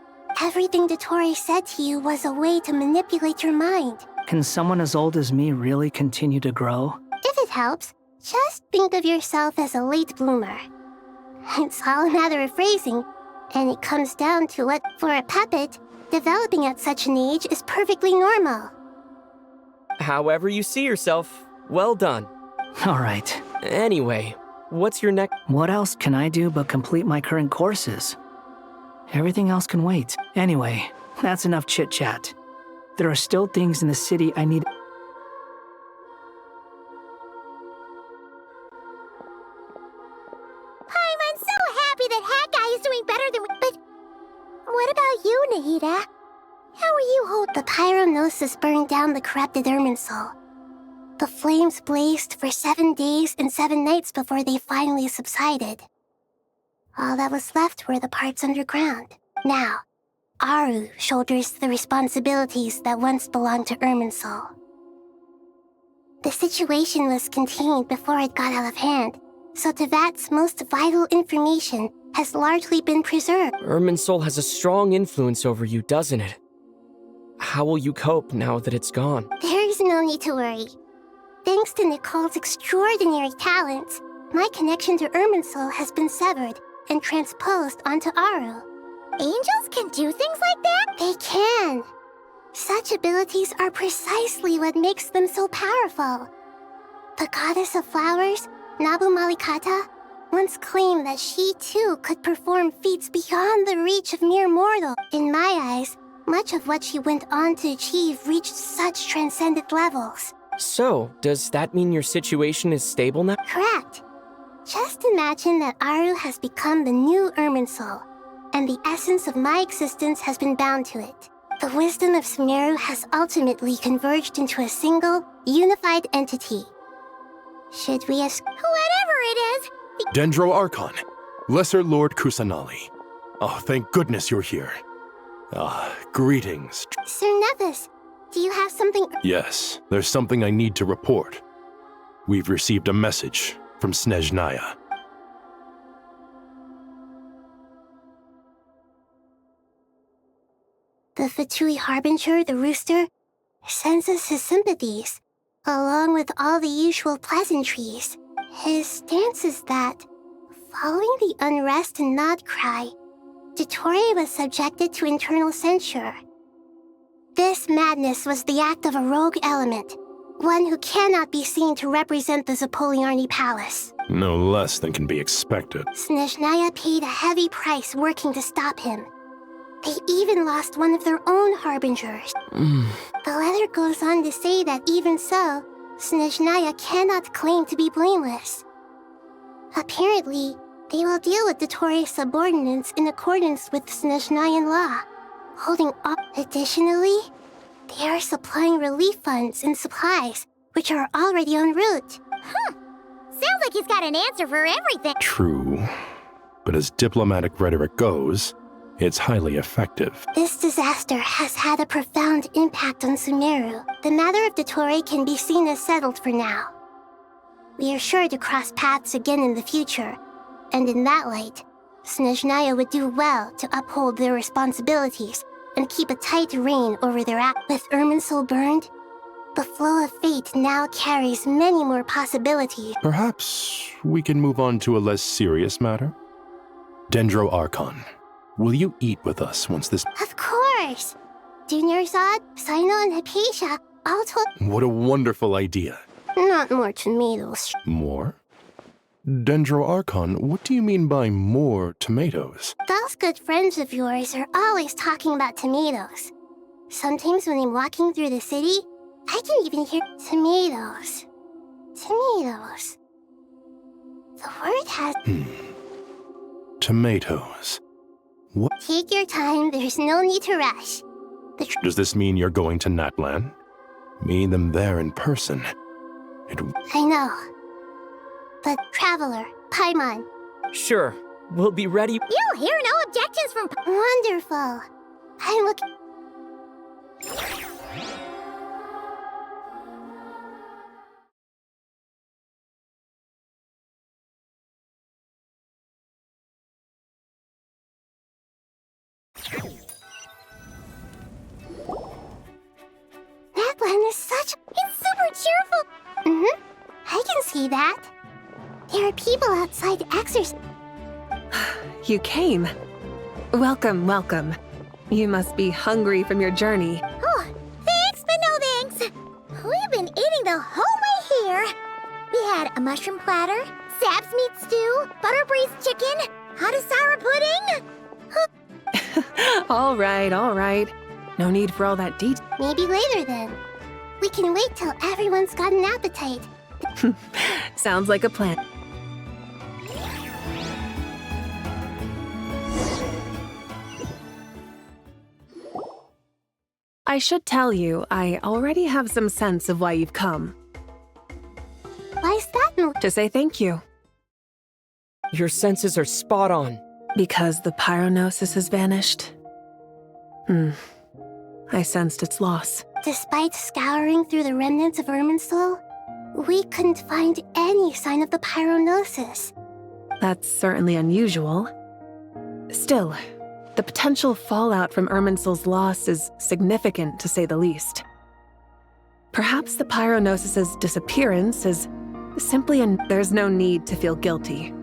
Everything Dottore said to you was a way to manipulate your mind. Can someone as old as me really continue to grow? If it helps, just think of yourself as a late bloomer. It's all a matter of phrasing, and it comes down to what, for a puppet, developing at such an age is perfectly normal. However you see yourself, well done. All right. Anyway, what's your next? What else can I do but complete my current courses? Everything else can wait. Anyway, that's enough chit-chat. There are still things in the city I need. I'm so happy that Hat Guy is doing better than we. But what about you, Nahida? How are you holding? The pyronosis burned down the corrupted Irminsul. The flames blazed for 7 days and 7 nights before they finally subsided. All that was left were the parts underground. Now, Aru shoulders the responsibilities that once belonged to Irminsul. The situation was contained before it got out of hand, so Tevat's most vital information has largely been preserved. Irminsul has a strong influence over you, doesn't it? How will you cope now that it's gone? There is no need to worry. Thanks to Nicole's extraordinary talents, my connection to Irminsul has been severed and transposed onto Aru. Angels can do things like that? They can. Such abilities are precisely what makes them so powerful. The goddess of flowers, Nabu Malikata, once claimed that she too could perform feats beyond the reach of mere mortal. In my eyes, much of what she went on to achieve reached such transcendent levels. So, does that mean your situation is stable now? Correct. Just imagine that Aru has become the new Irminsul, and the essence of my existence has been bound to it. The wisdom of Sumeru has ultimately converged into a single, unified entity. Should we ask whatever it is? Dendro Archon, Lesser Lord Kusanali. Oh, thank goodness you're here. Greetings. Sir Nevis, do you have something? Yes, there's something I need to report. We've received a message from Snezhnaya. The Fatui Harbinger, the Rooster, sends us his sympathies, along with all the usual pleasantries. His stance is that, following the unrest and Nod Cry, Dottore was subjected to internal censure. This madness was the act of a rogue element, one who cannot be seen to represent the Zapoliarni Palace. No less than can be expected. Snezhnaya paid a heavy price working to stop him. They even lost one of their own harbingers. The letter goes on to say that even so, Snezhnaya cannot claim to be blameless. Apparently, they will deal with Dottore's subordinates in accordance with Snezhnayan law, holding off. Additionally, they are supplying relief funds and supplies, which are already en route. Sounds like he's got an answer for everything. True, but as diplomatic rhetoric goes, it's highly effective. This disaster has had a profound impact on Sumeru. The matter of Dottore can be seen as settled for now. We are sure to cross paths again in the future, and in that light, Snezhnaya would do well to uphold their responsibilities and keep a tight rein over their act. With Irminsul burned, the flow of fate now carries many more possibilities. Perhaps we can move on to a less serious matter? Dendro Archon, will you eat with us once this— Of course! Junior Zod, Sino, and Hypatia all told— What a wonderful idea. Not more tomatoes. More? Dendro Archon, what do you mean by more tomatoes? Those good friends of yours are always talking about tomatoes. Sometimes when I'm walking through the city, I can even hear tomatoes. Tomatoes. The word has— Tomatoes. What? Take your time, there's no need to rush. Does this mean you're going to Natlan? Meet them there in person. I know. But Traveler, Paimon. Sure, we'll be ready. You'll hear no objections from— Wonderful. I'm looking— Natlan is such— It's super cheerful! I can see that. There are people outside exercising. You came. Welcome, welcome. You must be hungry from your journey. Oh, thanks, but no thanks. We've been eating the whole way here. We had a mushroom platter, Sab's meat stew, butter braised chicken, hot sour pudding. All right. No need for all that detail. Maybe later then. We can wait till everyone's got an appetite. Sounds like a plan. I should tell you, I already have some sense of why you've come. Why's that? To say thank you. Your senses are spot on. Because the pyronosis has vanished. I sensed its loss. Despite scouring through the remnants of Irminsul, we couldn't find any sign of the pyronosis. That's certainly unusual. Still, the potential fallout from Irminsul's loss is significant, to say the least. Perhaps the pyronosis's disappearance is simply there's no need to feel guilty.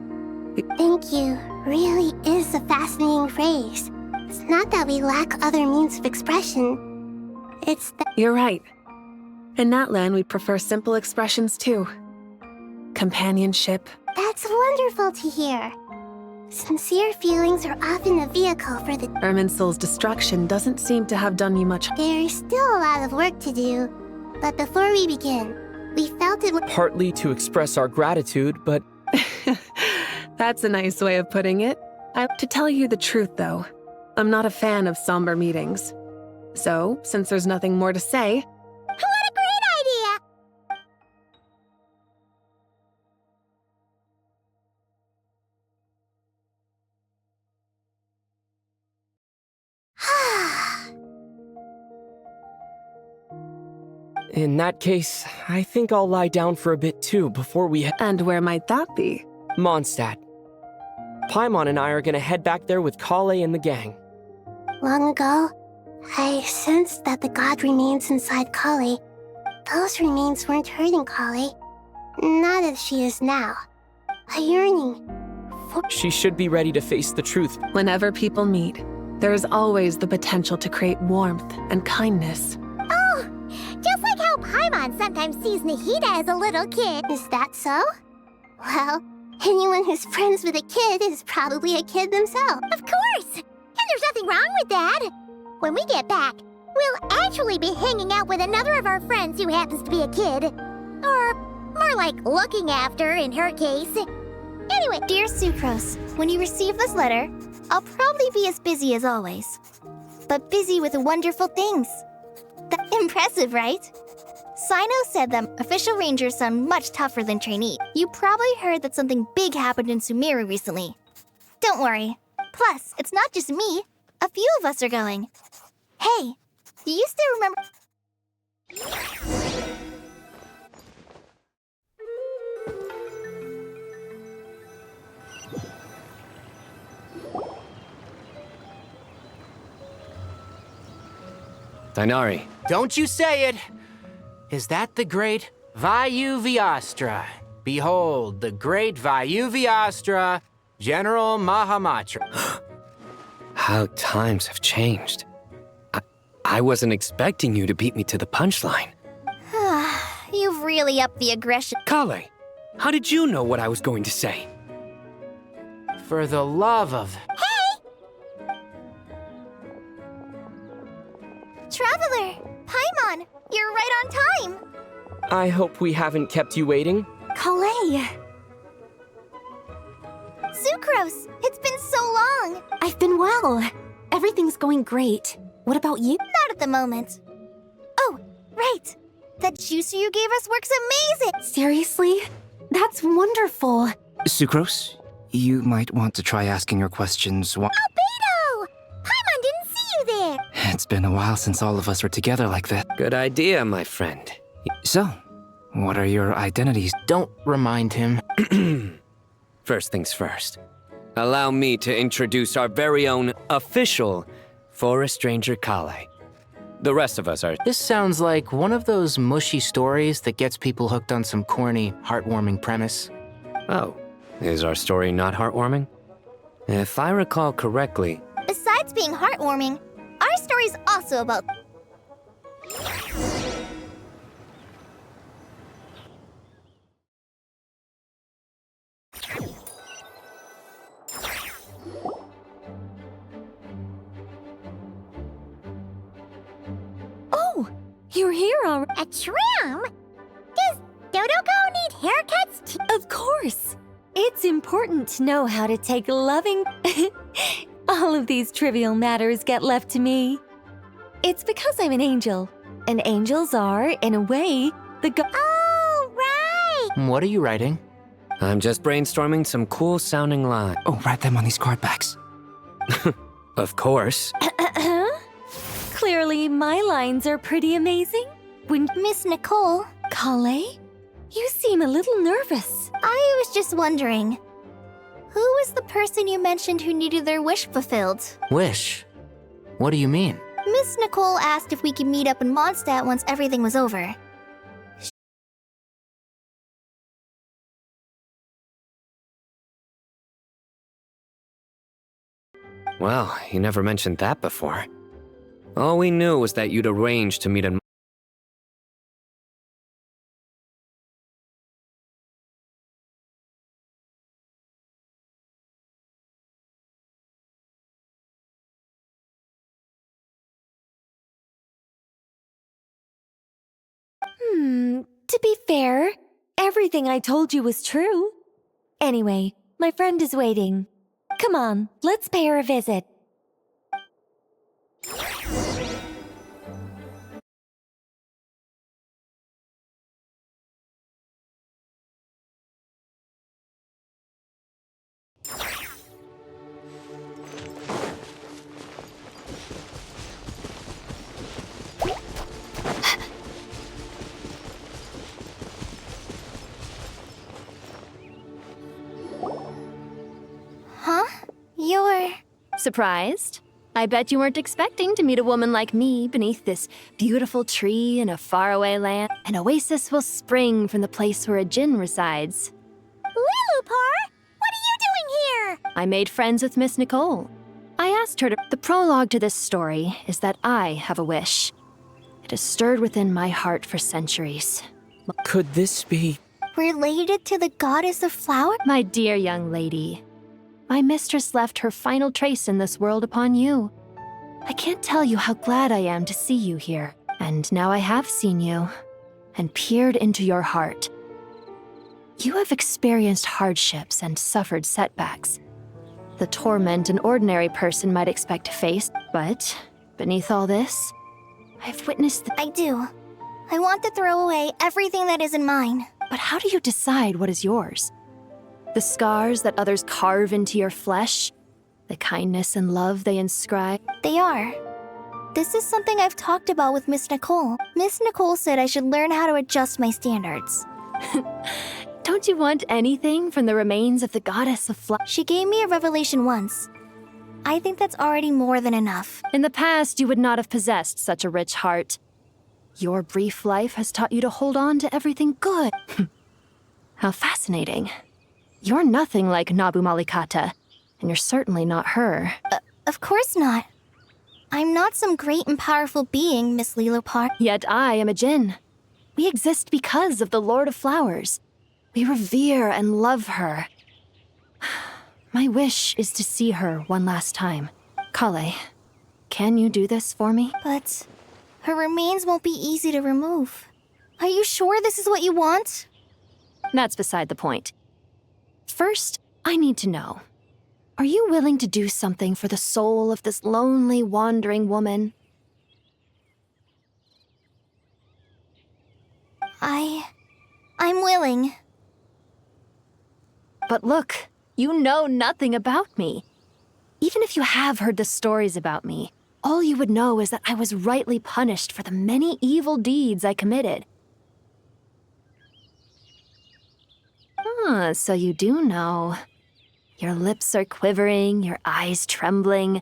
Thank you really is a fascinating phrase. It's not that we lack other means of expression. It's that— You're right. In that land, we prefer simple expressions too. Companionship. That's wonderful to hear. Sincere feelings are often a vehicle for the— Irminsul's destruction doesn't seem to have done you much. There's still a lot of work to do. But before we begin, we felt it would— Partly to express our gratitude, but... That's a nice way of putting it. To tell you the truth, though, I'm not a fan of somber meetings. So, since there's nothing more to say— What a great idea! In that case, I think I'll lie down for a bit too before we And where might that be? Mondstadt. Paimon and I are gonna head back there with Kale and the gang. Long ago, I sensed that the god remains inside Kale. Those remains weren't hurting Kale. Not as she is now. A yearning for— She should be ready to face the truth. Whenever people meet, there is always the potential to create warmth and kindness. Oh, just like how Paimon sometimes sees Nahida as a little kid. Is that so? Well, anyone who's friends with a kid is probably a kid themselves. Of course! And there's nothing wrong with that. When we get back, we'll actually be hanging out with another of our friends who happens to be a kid. Or more like looking after, in her case. Anyway, Dear Sucrose, when you receive this letter, I'll probably be as busy as always. But busy with wonderful things. Impressive, right? Sino said that official rangers sound much tougher than trainees. You probably heard that something big happened in Sumeru recently. Don't worry. Plus, it's not just me. A few of us are going. Hey, do you still remember? Dainari. Don't you say it! Is that the great Vayu Vyastra? Behold, the great Vayu Vyastra, General Mahamatra. How times have changed. I wasn't expecting you to beat me to the punchline. You've really upped the aggression. Kale, how did you know what I was going to say? For the love of... Hey! Traveler! Paimon! You're right on time! I hope we haven't kept you waiting. Kale! Sucrose! It's been so long! I've been well. Everything's going great. What about you? Not at the moment. Oh, right! That juicer you gave us works amazing! Seriously? That's wonderful. Sucrose, you might want to try asking your questions. Albedo! Paimon didn't see you there! It's been a while since all of us were together like that. Good idea, my friend. So, what are your identities? Don't remind him. First things first. Allow me to introduce our very own official Forest Ranger Kale. The rest of us are... This sounds like one of those mushy stories that gets people hooked on some corny, heartwarming premise. Oh, is our story not heartwarming? If I recall correctly... Besides being heartwarming, our story's also about... Oh, you're here already. A trim? Does Dodoko need haircuts too? Of course. It's important to know how to take loving... All of these trivial matters get left to me. It's because I'm an angel. And angels are, in a way, the Oh, right! What are you writing? I'm just brainstorming some cool-sounding lines. Oh, write them on these card backs. Of course. Clearly, my lines are pretty amazing. When Miss Nicole, Kale, you seem a little nervous. I was just wondering, who was the person you mentioned who needed their wish fulfilled? Wish? What do you mean? Miss Nicole asked if we could meet up in Mondstadt once everything was over. Well, you never mentioned that before. All we knew was that you'd arranged to meet in... To be fair, everything I told you was true. Anyway, my friend is waiting. Come on, let's pay her a visit. Huh? You're... Surprised? I bet you weren't expecting to meet a woman like me beneath this beautiful tree in a faraway land. An oasis will spring from the place where a djinn resides. Lilupar, what are you doing here? I made friends with Miss Nicole. I asked her to... The prologue to this story is that I have a wish. It has stirred within my heart for centuries. Could this be... related to the goddess of flowers? My dear young lady, my mistress left her final trace in this world upon you. I can't tell you how glad I am to see you here. And now I have seen you, and peered into your heart. You have experienced hardships and suffered setbacks. The torment an ordinary person might expect to face, but beneath all this, I've witnessed I do. I want to throw away everything that isn't mine. But how do you decide what is yours? The scars that others carve into your flesh? The kindness and love they inscribe? They are. This is something I've talked about with Miss Nicole. Miss Nicole said I should learn how to adjust my standards. Don't you want anything from the remains of the goddess of flowers? She gave me a revelation once. I think that's already more than enough. In the past, you would not have possessed such a rich heart. Your brief life has taught you to hold on to everything good. How fascinating. You're nothing like Nabu Malikata, and you're certainly not her. Of course not. I'm not some great and powerful being, Miss Lilopar. Yet I am a djinn. We exist because of the Lord of Flowers. We revere and love her. My wish is to see her one last time. Kale, can you do this for me? But her remains won't be easy to remove. Are you sure this is what you want? That's beside the point. First, I need to know. Are you willing to do something for the soul of this lonely, wandering woman? I'm willing. But look, you know nothing about me. Even if you have heard the stories about me, all you would know is that I was rightly punished for the many evil deeds I committed. So you do know. Your lips are quivering, your eyes trembling.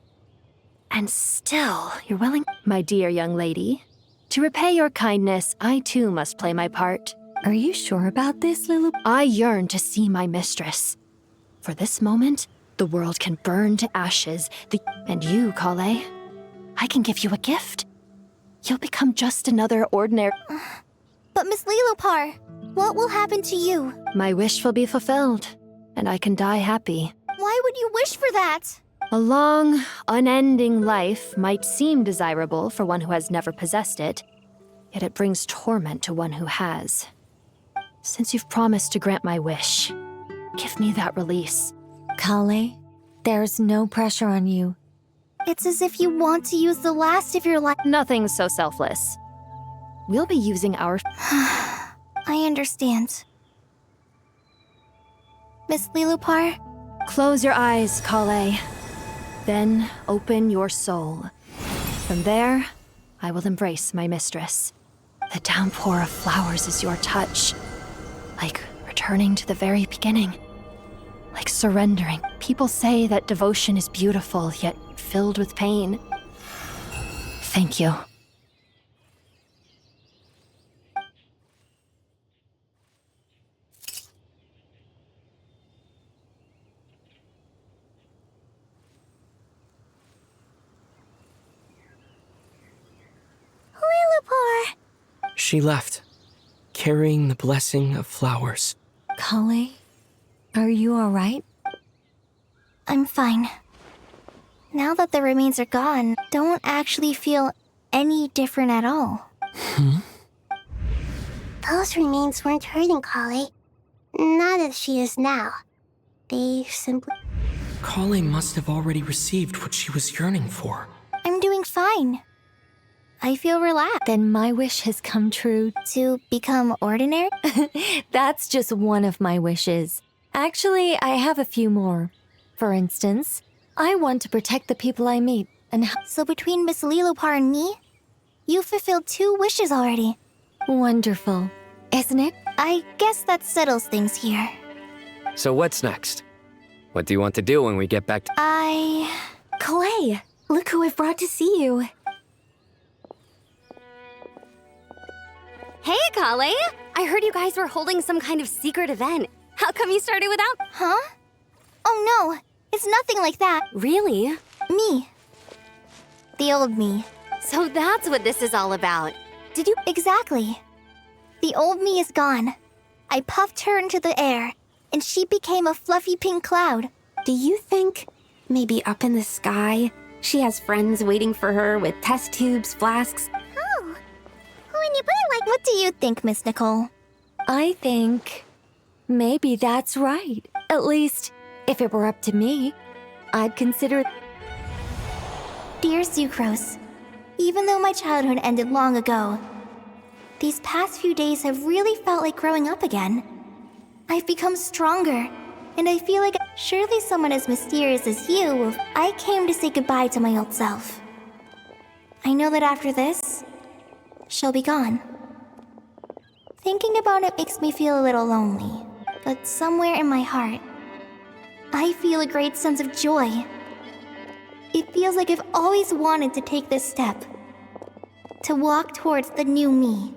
And still, you're willing... My dear young lady, to repay your kindness, I too must play my part. Are you sure about this, Lilu? I yearn to see my mistress. For this moment, the world can burn to ashes. And you, Kale, I can give you a gift. You'll become just another ordinary... But Miss Lilopar, what will happen to you? My wish will be fulfilled, and I can die happy. Why would you wish for that? A long, unending life might seem desirable for one who has never possessed it, yet it brings torment to one who has. Since you've promised to grant my wish, give me that release. Kale, there's no pressure on you. It's as if you want to use the last of your life. Nothing so selfless. We'll be using our... I understand. Miss Lilopar? Close your eyes, Kale. Then open your soul. From there, I will embrace my mistress. The downpour of flowers is your touch. Like returning to the very beginning. Like surrendering. People say that devotion is beautiful, yet filled with pain. Thank you. Lillipore! She left, carrying the blessing of flowers. Kale, are you alright? I'm fine. Now that the remains are gone, don't actually feel any different at all. Those remains weren't hurting Kale. Not as she is now. They simply... Kale must have already received what she was yearning for. I'm doing fine. I feel relaxed. Then my wish has come true. To become ordinary? That's just one of my wishes. Actually, I have a few more. For instance, I want to protect the people I meet and... So between Miss Lillipore and me, you fulfilled 2 wishes already. Wonderful, isn't it? I guess that settles things here. So what's next? What do you want to do when we get back to... Clay, look who I've brought to see you. Hey, Kale! I heard you guys were holding some kind of secret event. How come you started without... Huh? Oh no, it's nothing like that. Really? Me. The old me. So that's what this is all about. Did you... Exactly. The old me is gone. I puffed her into the air, and she became a fluffy pink cloud. Do you think, maybe up in the sky, she has friends waiting for her with test tubes, flasks? Oh. When you put it like... What do you think, Miss Nicole? I think... maybe that's right. At least, if it were up to me, I'd consider... Dear Sucrose, even though my childhood ended long ago, these past few days have really felt like growing up again. I've become stronger, and I feel like surely someone as mysterious as you, I came to say goodbye to my old self. I know that after this, she'll be gone. Thinking about it makes me feel a little lonely, but somewhere in my heart, I feel a great sense of joy. It feels like I've always wanted to take this step, to walk towards the new me.